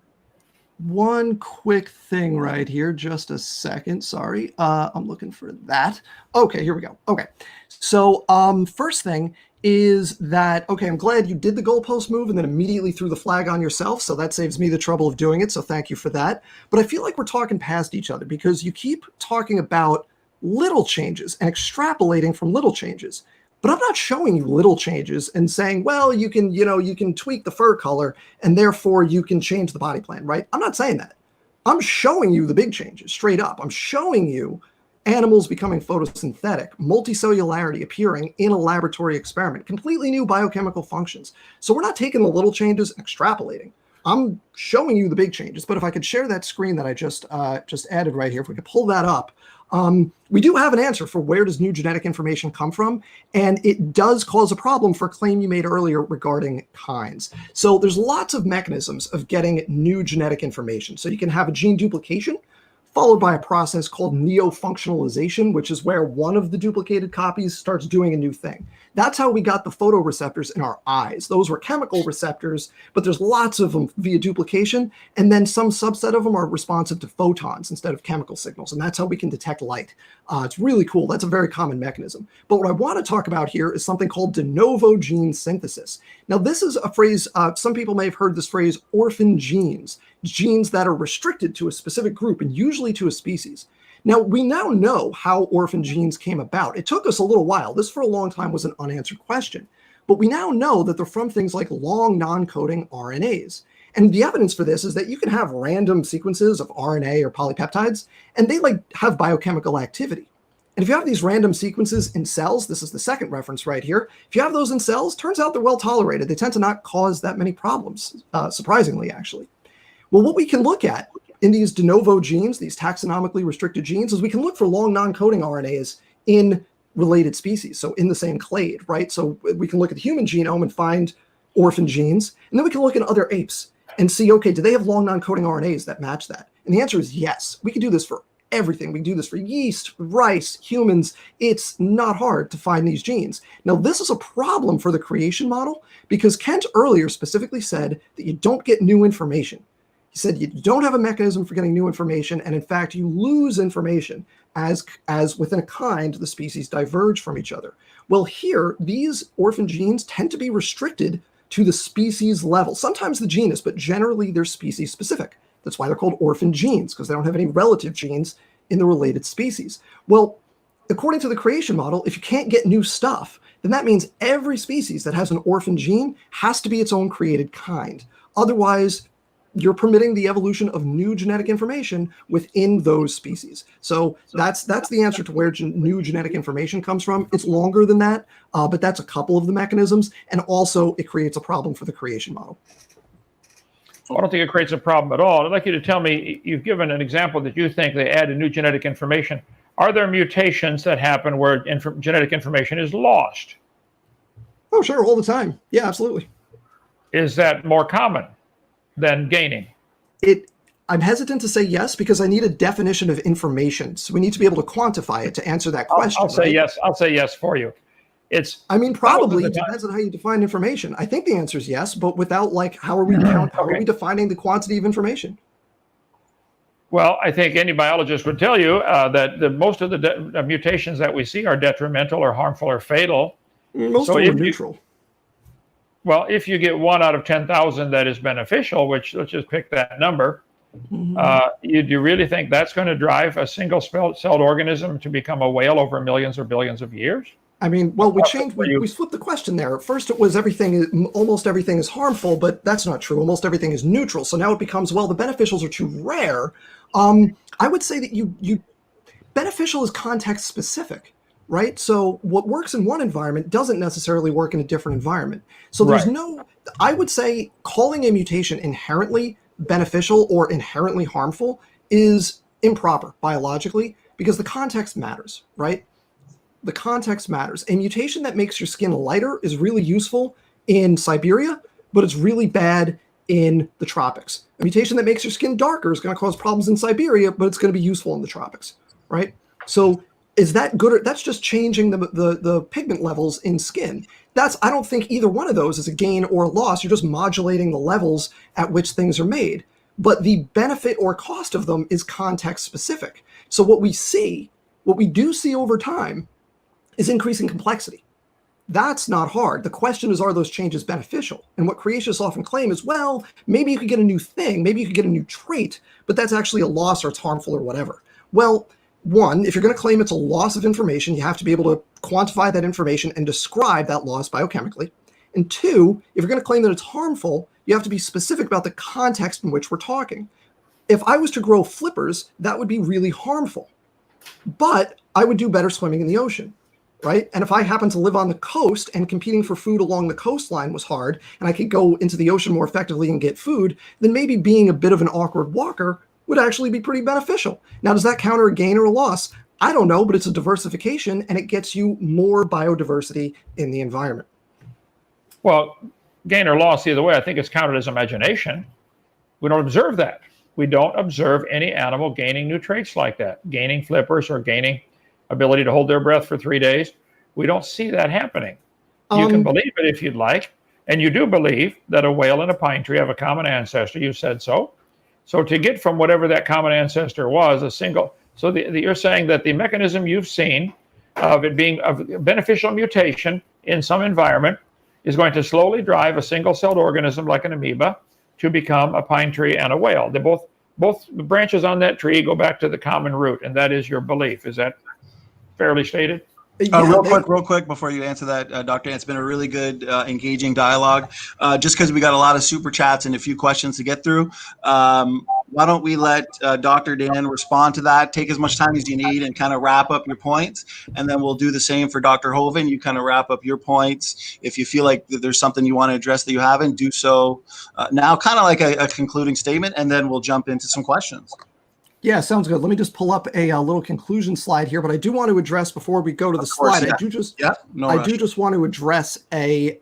one quick thing right here, just a second. Sorry, I'm looking for that. Okay, here we go. Okay, so first thing is that, okay, I'm glad you did the goalpost move and then immediately threw the flag on yourself, so that saves me the trouble of doing it, so thank you for that. But I feel like we're talking past each other because you keep talking about little changes and extrapolating from little changes. But I'm not showing you little changes and saying, well, you can tweak the fur color and therefore you can change the body plan, right? I'm not saying that. I'm showing you the big changes straight up. I'm showing you animals becoming photosynthetic, multicellularity appearing in a laboratory experiment, completely new biochemical functions. So we're not taking the little changes and extrapolating. I'm showing you the big changes. But if I could share that screen that I just added right here, if we could pull that up, we do have an answer for where does new genetic information come from, and it does cause a problem for a claim you made earlier regarding kinds. So there's lots of mechanisms of getting new genetic information. So you can have a gene duplication, followed by a process called neofunctionalization, which is where one of the duplicated copies starts doing a new thing. That's how we got the photoreceptors in our eyes. Those were chemical receptors, but there's lots of them via duplication, and then some subset of them are responsive to photons instead of chemical signals, and that's how we can detect light. It's really cool. That's a very common mechanism. But what I want to talk about here is something called de novo gene synthesis. Now, this is a phrase, some people may have heard this phrase, orphan genes that are restricted to a specific group and usually to a species. Now, we now know how orphan genes came about. It took us a little while. This for a long time was an unanswered question. But we now know that they're from things like long non-coding RNAs. And the evidence for this is that you can have random sequences of RNA or polypeptides, and they have biochemical activity. And if you have these random sequences in cells, this is the second reference right here, if you have those in cells, turns out they're well tolerated. They tend to not cause that many problems, surprisingly, actually. Well, what we can look at in these de novo genes, these taxonomically restricted genes, is we can look for long non-coding RNAs in related species, so in the same clade, right? So we can look at the human genome and find orphan genes, and then we can look at other apes and see, okay, do they have long non-coding RNAs that match that? And the answer is yes. We can do this for everything. We do this for yeast, rice, humans. It's not hard to find these genes. Now, this is a problem for the creation model because Kent earlier specifically said that you don't get new information. He said you don't have a mechanism for getting new information, and in fact, you lose information as within a kind, the species diverge from each other. Well, here, these orphan genes tend to be restricted to the species level, sometimes the genus, but generally they're species specific. That's why they're called orphan genes, because they don't have any relative genes in the related species. Well, according to the creation model, if you can't get new stuff, then that means every species that has an orphan gene has to be its own created kind. Otherwise, you're permitting the evolution of new genetic information within those species. So that's the answer to where new genetic information comes from. It's longer than that, but that's a couple of the mechanisms. And also it creates a problem for the creation model. I don't think it creates a problem at all. I'd like you to tell me, you've given an example that you think they added new genetic information. Are there mutations that happen where genetic information is lost? Oh, sure, all the time. Yeah, absolutely. Is that more common than gaining? I'm hesitant to say yes because I need a definition of information. So we need to be able to quantify it to answer that question. I'll say yes. I'll say yes for you. Probably it depends on how you define information. I think the answer is yes, but without how are we defining the quantity of information? Well, I think any biologist would tell you that most of the mutations that we see are detrimental or harmful or fatal. Most of them are neutral. Well, if you get 1 out of 10,000 that is beneficial, which let's just pick that number, do you really think that's going to drive a single-celled organism to become a whale over millions or billions of years? We flipped the question there. First it was almost everything is harmful, but that's not true. Almost everything is neutral. So now it becomes, well, the beneficials are too rare. I would say that beneficial is context specific, right? So what works in one environment doesn't necessarily work in a different environment. So there's I would say calling a mutation inherently beneficial or inherently harmful is improper biologically because the context matters, right? The context matters. A mutation that makes your skin lighter is really useful in Siberia, but it's really bad in the tropics. A mutation that makes your skin darker is going to cause problems in Siberia, but it's going to be useful in the tropics, right? So is that good? That's just changing the pigment levels in skin. I don't think either one of those is a gain or a loss. You're just modulating the levels at which things are made. But the benefit or cost of them is context specific. So what we do see over time is increasing complexity. That's not hard. The question is, are those changes beneficial? And what creationists often claim is, well, maybe you could get a new thing, maybe you could get a new trait, but that's actually a loss or it's harmful or whatever. Well, one, if you're going to claim it's a loss of information, you have to be able to quantify that information and describe that loss biochemically. And two, if you're going to claim that it's harmful, you have to be specific about the context in which we're talking. If I was to grow flippers, that would be really harmful, but I would do better swimming in the ocean. Right? And if I happen to live on the coast and competing for food along the coastline was hard, and I could go into the ocean more effectively and get food, then maybe being a bit of an awkward walker would actually be pretty beneficial. Now, does that counter a gain or a loss? I don't know, but it's a diversification and it gets you more biodiversity in the environment. Well, gain or loss, either way, I think it's counted as imagination. We don't observe that. We don't observe any animal gaining new traits like that, gaining flippers or gaining ability to hold their breath for 3 days. We don't see that happening. You can believe it if you'd like. And you do believe that a whale and a pine tree have a common ancestor. You said so. So to get from whatever that common ancestor was, you're saying that the mechanism you've seen of it being a beneficial mutation in some environment is going to slowly drive a single-celled organism like an amoeba to become a pine tree and a whale. They both branches on that tree go back to the common root, and that is your belief. Is that fairly stated? Real quick before you answer that, Dr. It's been a really good, engaging dialogue. Just because we got a lot of super chats and a few questions to get through, why don't we let Dr. Dan respond to that, take as much time as you need and kind of wrap up your points, and then we'll do the same for Dr. Hovind. You kind of wrap up your points. If you feel like there's something you want to address that you haven't, do so now, kind of like a concluding statement, and then we'll jump into some questions. Yeah, sounds good. Let me just pull up a little conclusion slide here, but I do want to address before we go to the slide. Yeah. I do just want to address a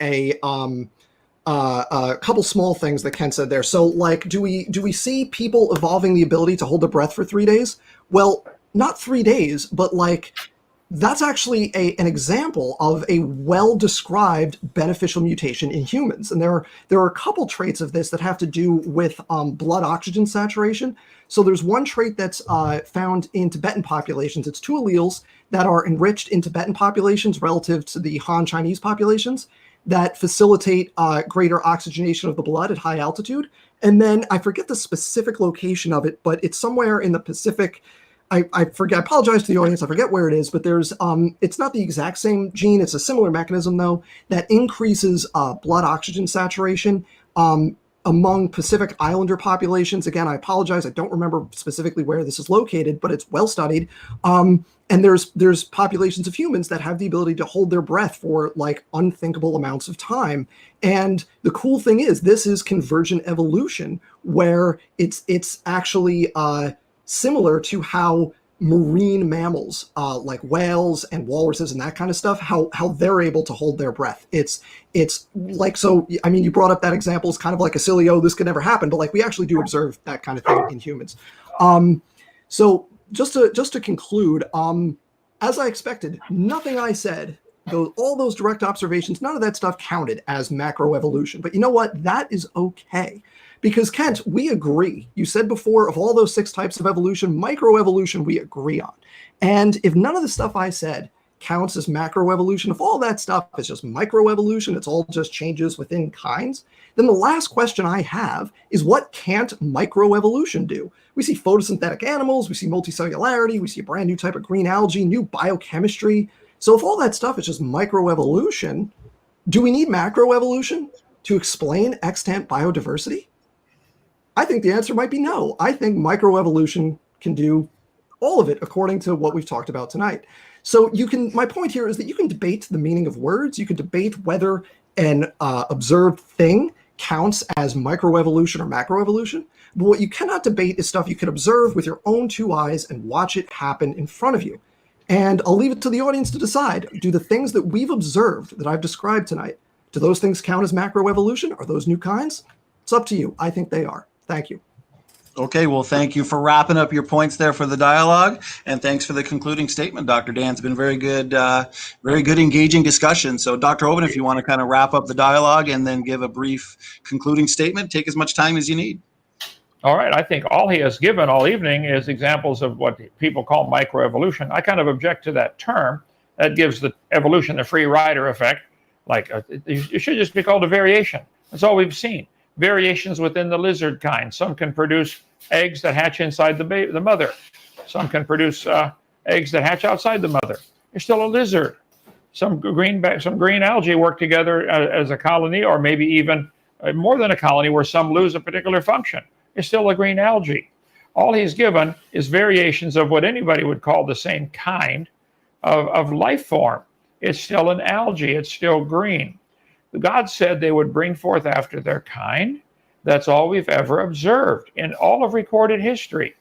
couple small things that Ken said there. So, do we see people evolving the ability to hold their breath for 3 days? Well, not 3 days, but like that's actually an example of a well-described beneficial mutation in humans. And there are a couple traits of this that have to do with blood oxygen saturation. So there's one trait that's found in Tibetan populations. It's 2 alleles that are enriched in Tibetan populations relative to the Han Chinese populations that facilitate greater oxygenation of the blood at high altitude. And then I forget the specific location of it, but it's somewhere in the Pacific. I forget. I apologize to the audience. I forget where it is, but there's it's not the exact same gene. It's a similar mechanism though that increases blood oxygen saturation among Pacific Islander populations. Again, I apologize. I don't remember specifically where this is located, but it's well studied. And there's populations of humans that have the ability to hold their breath for like unthinkable amounts of time. And the cool thing is, this is convergent evolution, where it's actually similar to how marine mammals like whales and walruses and that kind of stuff, how they're able to hold their breath. It's like, so I mean, you brought up that example. It's kind of like a silly, oh, this could never happen, but like we actually do observe that kind of thing in humans. So just to conclude, as I expected, nothing I said, all those direct observations, none of that stuff counted as macroevolution. But you know what? That is okay. Because Kent, we agree. You said before, of all those 6 types of evolution, microevolution we agree on. And if none of the stuff I said counts as macroevolution, if all that stuff is just microevolution, it's all just changes within kinds, then the last question I have is, what can't microevolution do? We see photosynthetic animals, we see multicellularity, we see a brand new type of green algae, new biochemistry. So if all that stuff is just microevolution, do we need macroevolution to explain extant biodiversity? I think the answer might be no. I think microevolution can do all of it according to what we've talked about tonight. So my point here is that you can debate the meaning of words. You can debate whether an observed thing counts as microevolution or macroevolution. But what you cannot debate is stuff you can observe with your own 2 eyes and watch it happen in front of you. And I'll leave it to the audience to decide, do the things that we've observed that I've described tonight, do those things count as macroevolution? Are those new kinds? It's up to you. I think they are. Thank you. Okay, well, thank you for wrapping up your points there for the dialogue, and thanks for the concluding statement, Dr. Dan. It's been very good, engaging discussion. So, Dr. Hovind, if you want to kind of wrap up the dialogue and then give a brief concluding statement, take as much time as you need. All right. I think all he has given all evening is examples of what people call microevolution. I kind of object to that term. That gives the evolution the free rider effect. Like it should just be called a variation. That's all we've seen. Variations within the lizard kind. Some can produce eggs that hatch inside the mother. Some can produce eggs that hatch outside the mother. They're still a lizard. Some green algae work together as a colony, or maybe even more than a colony, where some lose a particular function. It's still a green algae. All he's given is variations of what anybody would call the same kind of life form. It's still an algae. It's still green. God said they would bring forth after their kind. That's all we've ever observed in all of recorded history.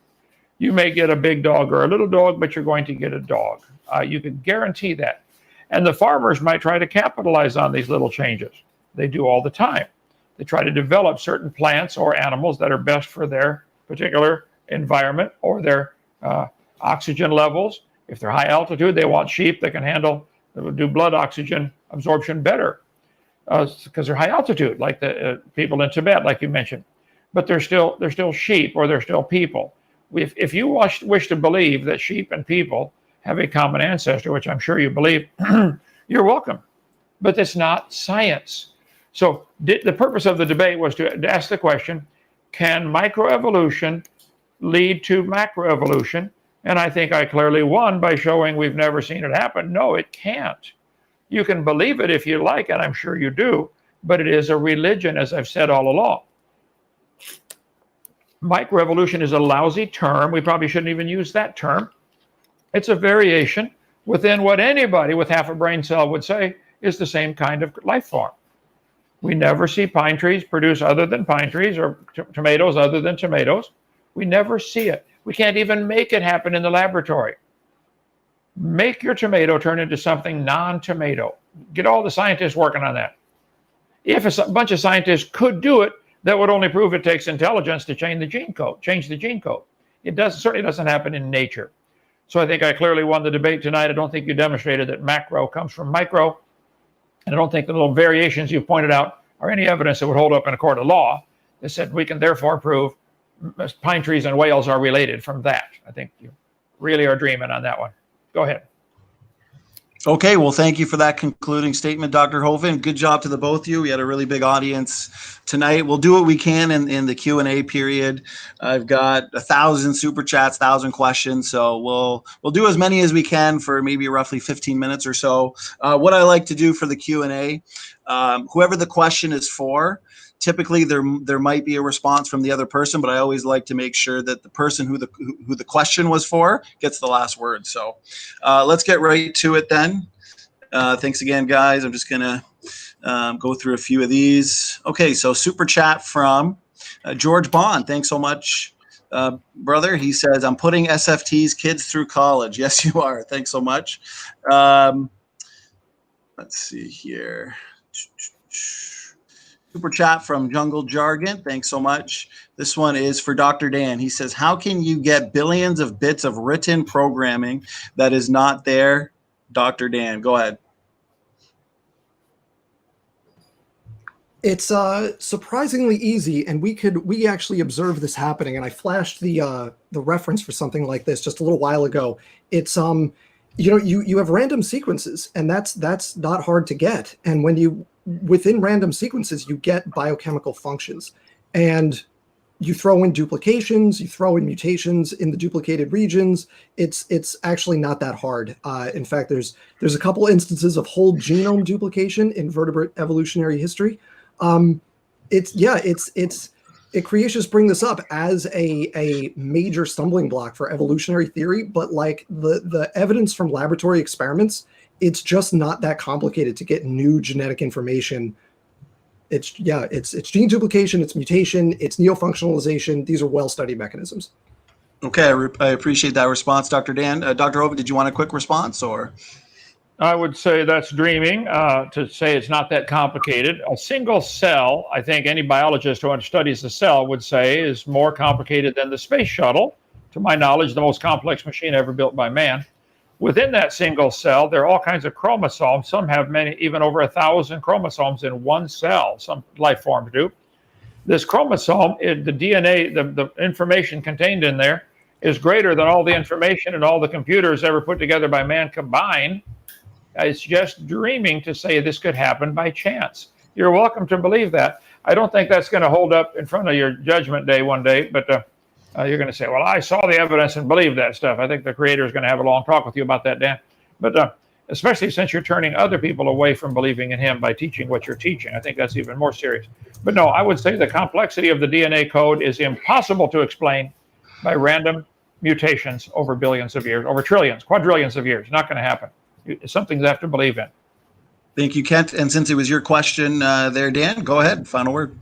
You may get a big dog or a little dog, but you're going to get a dog. You can guarantee that. And the farmers might try to capitalize on these little changes. They do all the time. They try to develop certain plants or animals that are best for their particular environment or their oxygen levels. If they're high altitude, they want sheep that can do blood oxygen absorption better. Because they're high altitude, like the people in Tibet, like you mentioned, but they're still sheep, or they're still people. If you wish to believe that sheep and people have a common ancestor, which I'm sure you believe, you're welcome. But that's not science. So the purpose of the debate was to ask the question: can microevolution lead to macroevolution? And I think I clearly won by showing we've never seen it happen. No, it can't. You can believe it if you like, and I'm sure you do, but it is a religion, as I've said all along. Microevolution is a lousy term. We probably shouldn't even use that term. It's a variation within what anybody with half a brain cell would say is the same kind of life form. We never see pine trees produce other than pine trees, or tomatoes other than tomatoes. We never see it. We can't even make it happen in the laboratory. Make your tomato turn into something non-tomato. Get all the scientists working on that. If a bunch of scientists could do it, that would only prove it takes intelligence to change the gene code. It certainly doesn't happen in nature. So I think I clearly won the debate tonight. I don't think you demonstrated that macro comes from micro. And I don't think the little variations you pointed out are any evidence that would hold up in a court of law. They said we can therefore prove pine trees and whales are related from that. I think you really are dreaming on that one. Go ahead. Okay, well, thank you for that concluding statement, Dr. Hovind. Good job to the both of you. We had a really big audience tonight. We'll do what we can in the Q&A period. I've got 1,000 super chats, 1,000 questions, so we'll do as many as we can for maybe roughly 15 minutes or so. What I like to do for the Q&A, whoever the question is for, typically there might be a response from the other person, but I always like to make sure that the person who the question was for gets the last word. So let's get right to it then. Thanks again, guys. I'm just gonna go through a few of these. Okay, so super chat from George Bond. Thanks so much, brother. He says, I'm putting SFT's kids through college. Yes, you are. Thanks so much. Let's see here. Super chat from Jungle Jargon. Thanks so much. This one is for Dr. Dan. He says, how can you get billions of bits of written programming that is not there? Dr. Dan, go ahead. It's surprisingly easy, and we actually observed this happening. And I flashed the reference for something like this just a little while ago. It's you have random sequences, and that's not hard to get. And when within random sequences, you get biochemical functions, and you throw in duplications, you throw in mutations in the duplicated regions. It's actually not that hard. In fact, there's a couple instances of whole genome duplication in vertebrate evolutionary history. Creationists bring this up as a major stumbling block for evolutionary theory, but like the evidence from laboratory experiments, it's just not that complicated to get new genetic information. It's gene duplication, it's mutation, it's neofunctionalization. These are well-studied mechanisms. Okay, I appreciate that response, Dr. Dan. Dr. Hovind, did you want a quick response, or? I would say that's dreaming to say it's not that complicated. A single cell, I think any biologist who studies the cell would say, is more complicated than the space shuttle. To my knowledge, the most complex machine ever built by man. Within that single cell, there are all kinds of chromosomes. Some have many, even over 1,000 chromosomes in one cell. Some life forms do. This chromosome, the DNA, the information contained in there is greater than all the information and all the computers ever put together by man combined. It's just dreaming to say this could happen by chance. You're welcome to believe that. I don't think that's going to hold up in front of your judgment day one day, but you're going to say, well, I saw the evidence and believed that stuff. I think the creator is going to have a long talk with you about that, Dan. But especially since you're turning other people away from believing in him by teaching what you're teaching. I think that's even more serious. But no, I would say the complexity of the DNA code is impossible to explain by random mutations over billions of years, over trillions, quadrillions of years. Not going to happen. It's something you have to believe in. Thank you, Kent. And since it was your question there, Dan, go ahead. Final word.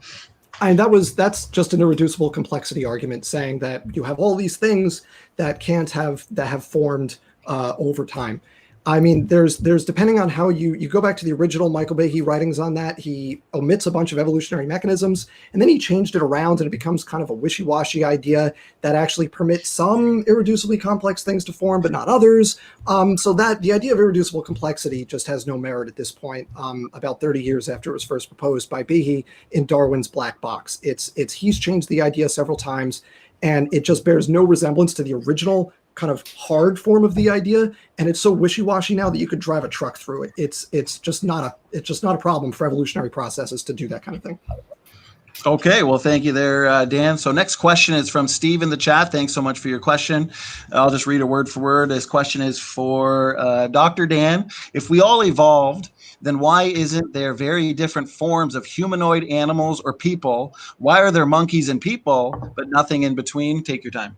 And that's just an irreducible complexity argument, saying that you have all these things that have formed over time. I mean, there's depending on how you go back to the original Michael Behe writings on that, he omits a bunch of evolutionary mechanisms, and then he changed it around, and it becomes kind of a wishy-washy idea that actually permits some irreducibly complex things to form, but not others. So that the idea of irreducible complexity just has no merit at this point. About 30 years after it was first proposed by Behe in Darwin's Black Box, he's changed the idea several times, and it just bears no resemblance to the original kind of hard form of the idea, and it's so wishy-washy now that you could drive a truck through it. It's just not a problem for evolutionary processes to do that kind of thing. Okay, well, thank you there, Dan. So next question is from Steve in the chat. Thanks so much for your question. I'll just read it word for word. This question is for Dr. Dan. If we all evolved, then why isn't there very different forms of humanoid animals or people? Why are there monkeys and people, but nothing in between? Take your time.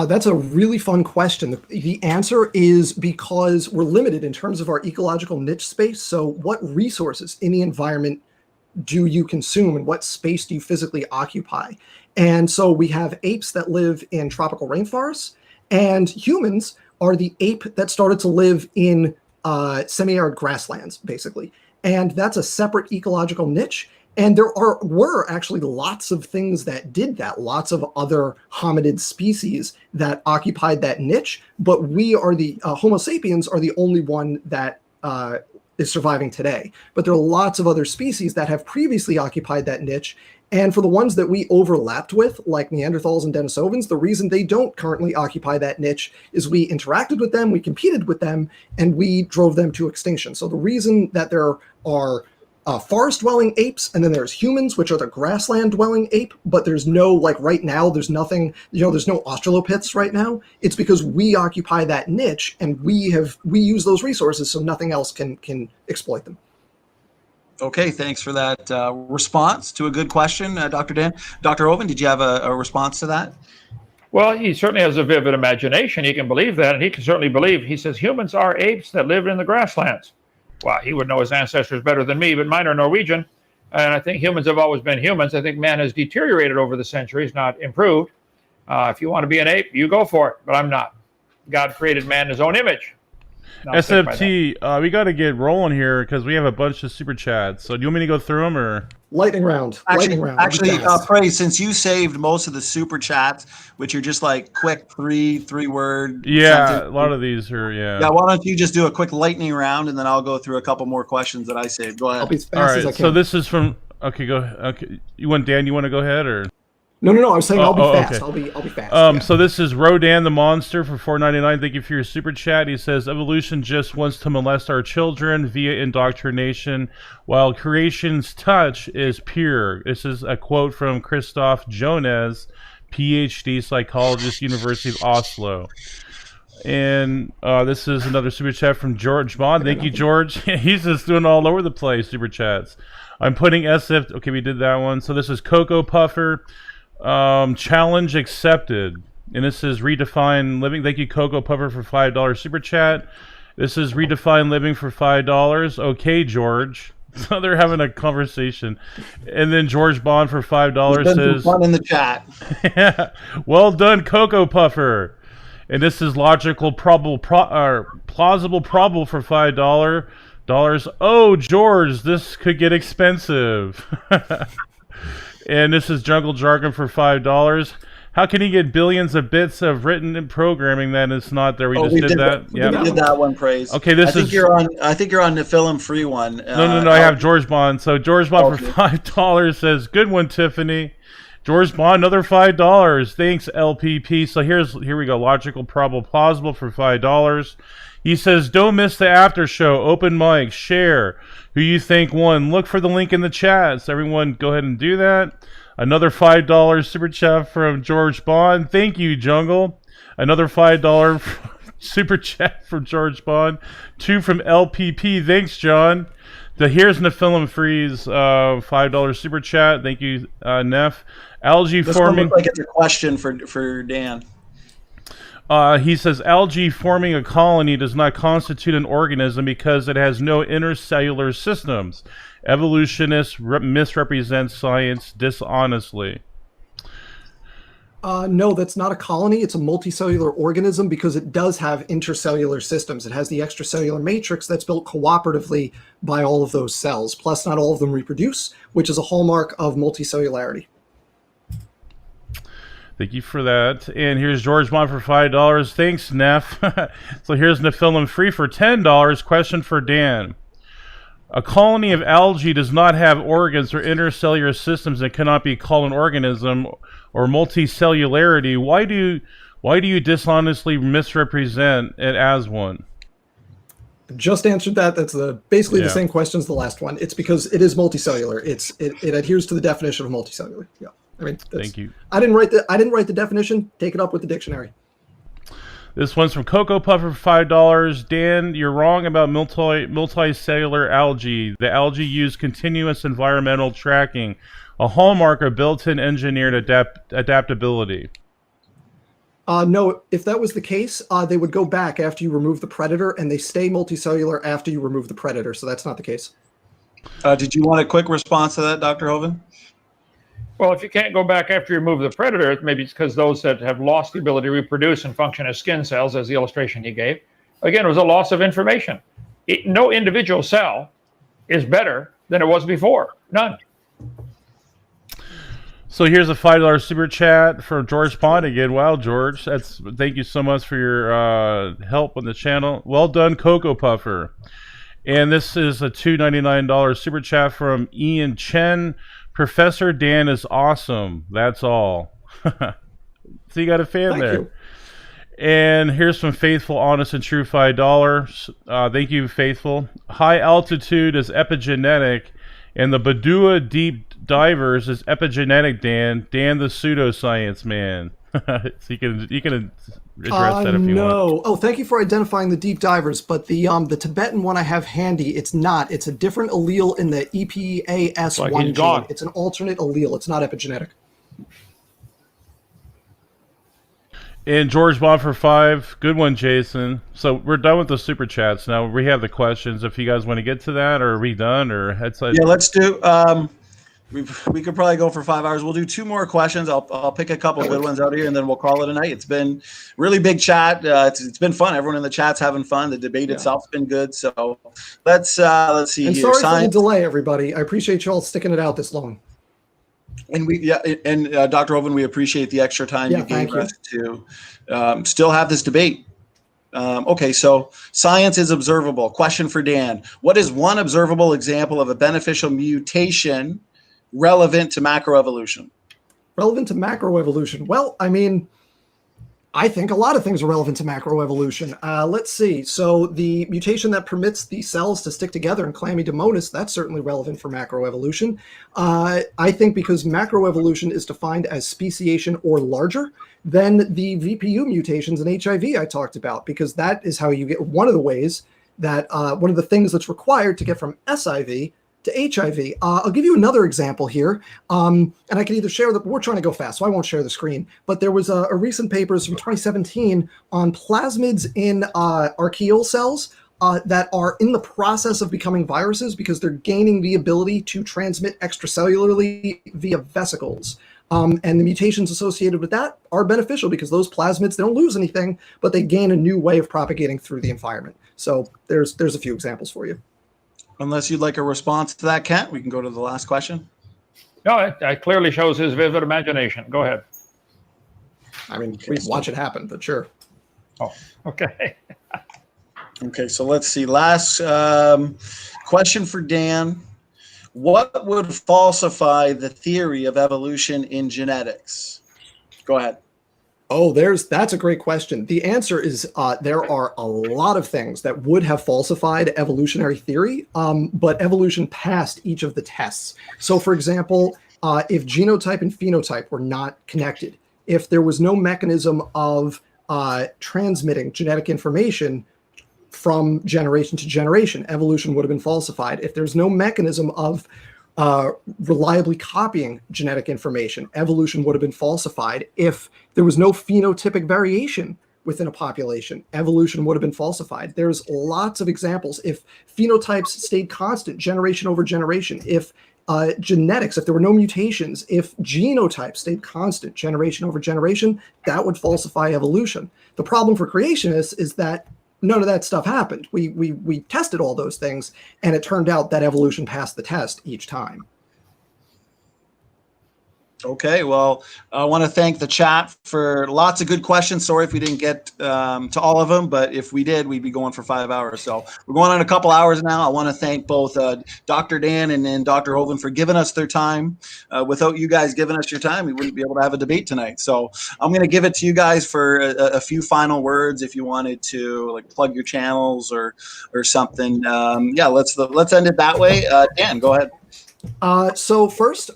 That's a really fun question. The answer is because we're limited in terms of our ecological niche space. So what resources in the environment do you consume, and what space do you physically occupy? And so we have apes that live in tropical rainforests, and humans are the ape that started to live in semi-arid grasslands, basically. And that's a separate ecological niche. And there were actually lots of things that did that, lots of other hominid species that occupied that niche, but we are the Homo sapiens are the only one that is surviving today. But there are lots of other species that have previously occupied that niche. And for the ones that we overlapped with, like Neanderthals and Denisovans, the reason they don't currently occupy that niche is we interacted with them, we competed with them, and we drove them to extinction. So the reason that there are forest-dwelling apes, and then there's humans, which are the grassland-dwelling ape, but there's no, like right now, there's nothing, there's no australopiths right now. It's because we occupy that niche, and we use those resources so nothing else can exploit them. Okay, thanks for that response to a good question, Dr. Dan. Dr. Hovind, did you have a response to that? Well, he certainly has a vivid imagination. He can believe that, and he can certainly believe, he says, humans are apes that live in the grasslands. Well, he would know his ancestors better than me, but mine are Norwegian. And I think humans have always been humans. I think man has deteriorated over the centuries, not improved. If you want to be an ape, you go for it, but I'm not. God created man in his own image. SFT, we got to get rolling here because we have a bunch of super chats. So do you want me to go through them or? Lightning round. Actually, Praise, since you saved most of the super chats, which are just like quick three-word. Yeah, sentence. a lot of these are, yeah. Yeah, why don't you just do a quick lightning round, and then I'll go through a couple more questions that I saved. Go ahead. I'll be as fast All right, as I can. so this is from, okay, go ahead. Okay. Dan, you want to go ahead or? No. I was saying I'll be fast. Okay. I'll be fast. Yeah. So this is Rodan the Monster for $4.99. Thank you for your super chat. He says evolution just wants to molest our children via indoctrination, while creation's touch is pure. This is a quote from Christoph Jones, PhD psychologist, University of Oslo. And this is another super chat from George Bond. Thank you, George. He's just doing all over the place super chats. I'm putting SF. Okay, we did that one. So this is Cocoa Puffer. Challenge accepted, and this is Redefine Living. Thank you, Cocoa Puffer, for $5 super chat. This is Redefine Living for $5. Okay, George. So they're having a conversation, and then George Bond for $5 says, "Fun in the chat." Yeah, well done, Cocoa Puffer. And this is Logical Plausible Probable for $5. Oh, George, this could get expensive. And this is Jungle Jargon for $5. How can you get billions of bits of written programming that it's not there? We did that. Yeah, we did that one. Praise. Okay, I think you're on the film free one. No. I have George Bond. So George Bond for $5 says, "Good one, Tiffany." George Bond, another $5. Thanks, LPP. So here we go. Logical, Probable, Plausible for $5. He says, "Don't miss the after show. Open mic. Share who you think won. Look for the link in the chat." So everyone go ahead and do that. Another $5 super chat from George Bond. Thank you, Jungle. Another $5 super chat from George Bond. 2 from LPP. Thanks, John. Here's Nephilim Freeze, $5 super chat. Thank you, Neff. Algae this forming. Looks like it's a question for Dan. He says algae forming a colony does not constitute an organism because it has no intercellular systems. Evolutionists misrepresent science dishonestly. No, that's not a colony. It's a multicellular organism because it does have intercellular systems. It has the extracellular matrix that's built cooperatively by all of those cells. Plus, not all of them reproduce, which is a hallmark of multicellularity. Thank you for that. And here's George Bond for $5. Thanks, Neff. So here's Nephilim Free for $10. Question for Dan. A colony of algae does not have organs or intercellular systems and cannot be called an organism or multicellularity. Why do you dishonestly misrepresent it as one? Just answered that. That's basically the same question as the last one. It's because it is multicellular. It adheres to the definition of multicellular. Yeah. I mean, thank you. I didn't write the definition. Take it up with the dictionary. This one's from Cocoa Puffer for $5. Dan, you're wrong about multicellular algae. The algae use continuous environmental tracking, a hallmark of built-in engineered adaptability. No, if that was the case, they would go back after you remove the predator, and they stay multicellular after you remove the predator. So that's not the case. Did you want a quick response to that, Dr. Hovind? Well, if you can't go back after you remove the predator, maybe it's because those that have lost the ability to reproduce and function as skin cells, as the illustration he gave, again, it was a loss of information. No individual cell is better than it was before. None. So here's a $5 super chat from George Pond again. Wow, George, thank you so much for your help on the channel. Well done, Cocoa Puffer. And this is a $2.99 super chat from Ian Chen. Professor Dan is awesome. That's all. So you got a fan Thank there. you. And here's some Faithful, Honest, and True $5. Thank you, Faithful. High altitude is epigenetic, and the Badua Deep Divers is epigenetic, Dan. Dan the pseudoscience man. So you can address that if you want. Oh, thank you for identifying the deep divers, but the Tibetan one I have handy, it's not. It's a different allele in the EPAS1 he's gene. gone. It's an alternate allele. It's not epigenetic. And George Bob for 5. Good one, Jason. So we're done with the super chats now. We have the questions. If you guys want to get to that, or are we done? Or yeah, let's do. We could probably go for 5 hours. We'll do 2 more questions. I'll pick a couple good ones out here, and then we'll call it a night. It's been really big chat. It's been fun. Everyone in the chat's having fun. The debate itself's been good. So let's see and here. Sorry for the delay, everybody. I appreciate you all sticking it out this long. And Dr. Hovind, we appreciate the extra time you gave us to still have this debate. Okay, so science is observable. Question for Dan. What is one observable example of a beneficial mutation relevant to macroevolution? Relevant to macroevolution? Well, I mean, I think a lot of things are relevant to macroevolution. Let's see. So the mutation that permits the cells to stick together in Chlamydomonas, that's certainly relevant for macroevolution. I think because macroevolution is defined as speciation or larger than the VPU mutations in HIV I talked about, because that is how you get one of the ways that one of the things that's required to get from SIV to HIV. I'll give you another example here, and I can either share the, we're trying to go fast, so I won't share the screen, but there was a recent papers from 2017 on plasmids in archaeal cells that are in the process of becoming viruses because they're gaining the ability to transmit extracellularly via vesicles. And the mutations associated with that are beneficial because those plasmids, they don't lose anything, but they gain a new way of propagating through the environment. So there's a few examples for you. Unless you'd like a response to that, Kent, we can go to the last question. No, it clearly shows his vivid imagination. Go ahead. I mean, we watch it happen, but sure. Oh, okay. Okay, so let's see. Last question for Dan. What would falsify the theory of evolution in genetics? Go ahead. Oh, that's a great question. The answer is there are a lot of things that would have falsified evolutionary theory, but evolution passed each of the tests. So, for example, if genotype and phenotype were not connected, if there was no mechanism of transmitting genetic information from generation to generation, evolution would have been falsified. If there's no mechanism of reliably copying genetic information, evolution would have been falsified. If there was no phenotypic variation within a population, evolution would have been falsified. There's lots of examples. If phenotypes stayed constant generation over generation, if genetics, if there were no mutations, if genotypes stayed constant generation over generation, that would falsify evolution. The problem for creationists is that none of that stuff happened. We tested all those things, and it turned out that evolution passed the test each time. Okay, well, I want to thank the chat for lots of good questions. Sorry if we didn't get to all of them, but if we did, we'd be going for 5 hours. So we're going on a couple hours now. I want to thank both Dr. Dan and Dr. Hovind for giving us their time. Without you guys giving us your time, we wouldn't be able to have a debate tonight. So I'm going to give it to you guys for a few final words if you wanted to like plug your channels or something. Yeah, let's end it that way. Dan, go ahead. So first,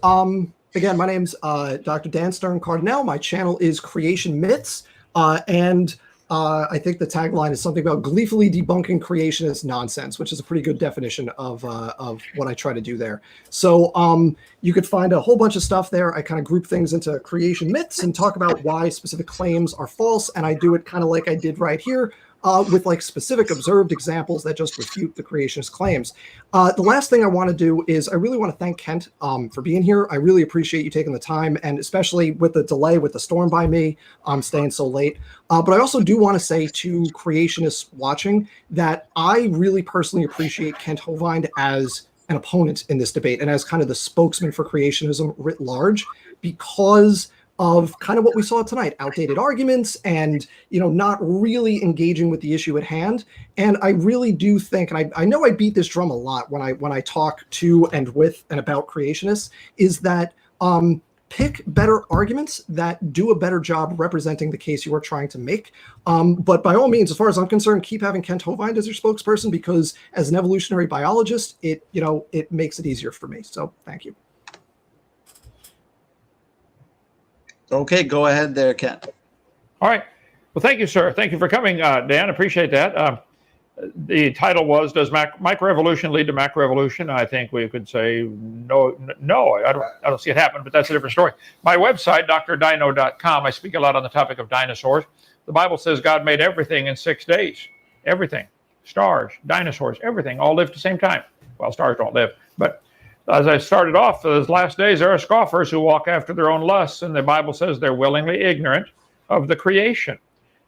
again, my name's Dr. Dan Stern Cardinale. My channel is Creation Myths, and I think the tagline is something about gleefully debunking creationist nonsense, which is a pretty good definition of what I try to do there. So you could find a whole bunch of stuff there. I kind of group things into creation myths and talk about why specific claims are false, and I do it kind of like I did right here, with like specific observed examples that just refute the creationist claims. The last thing I want to do is I really want to thank Kent for being here. I really appreciate you taking the time, and especially with the delay with the storm by me, staying so late. But I also do want to say to creationists watching that I really personally appreciate Kent Hovind as an opponent in this debate and as kind of the spokesman for creationism writ large, because of kind of what we saw tonight, outdated arguments and, not really engaging with the issue at hand. And I really do think, and I know I beat this drum a lot when I talk to and with and about creationists, is that pick better arguments that do a better job representing the case you are trying to make. But by all means, as far as I'm concerned, keep having Kent Hovind as your spokesperson, because as an evolutionary biologist, it makes it easier for me. So thank you. Okay, go ahead there, Kent. All right. Well, thank you, sir. Thank you for coming, Dan. Appreciate that. The title was, does microevolution lead to macroevolution? I think we could say no. I don't see it happen, but that's a different story. My website, drdino.com, I speak a lot on the topic of dinosaurs. The Bible says God made everything in 6 days. Everything. Stars, dinosaurs, everything, all lived at the same time. Well, stars don't live, but as I started off, those last days, there are scoffers who walk after their own lusts, and the Bible says they're willingly ignorant of the creation.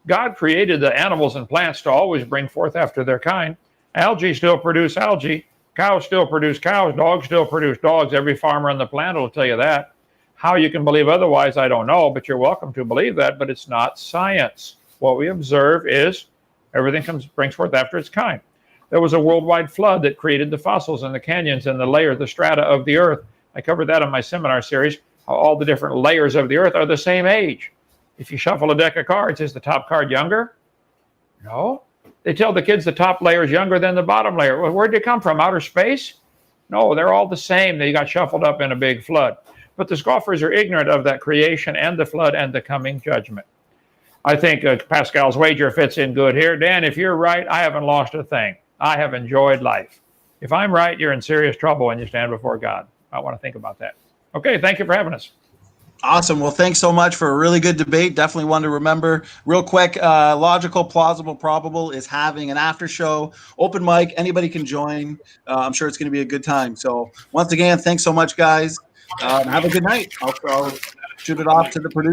God created the animals and plants to always bring forth after their kind. Algae still produce algae. Cows still produce cows. Dogs still produce dogs. Every farmer on the planet will tell you that. How you can believe otherwise, I don't know, but you're welcome to believe that, but it's not science. What we observe is everything brings forth after its kind. There was a worldwide flood that created the fossils and the canyons and the strata of the earth. I covered that in my seminar series, how all the different layers of the earth are the same age. If you shuffle a deck of cards, is the top card younger? No. They tell the kids the top layer is younger than the bottom layer. Well, where'd they come from? Outer space? No, they're all the same. They got shuffled up in a big flood. But the scoffers are ignorant of that creation and the flood and the coming judgment. I think Pascal's wager fits in good here. Dan, if you're right, I haven't lost a thing. I have enjoyed life. If I'm right, you're in serious trouble when you stand before God. I want to think about that. Okay, thank you for having us. Awesome. Well, thanks so much for a really good debate. Definitely one to remember. Real quick, Logical, Plausible, Probable is having an after show. Open mic. Anybody can join. I'm sure it's going to be a good time. So once again, thanks so much, guys. Have a good night. I'll shoot it off to the producer.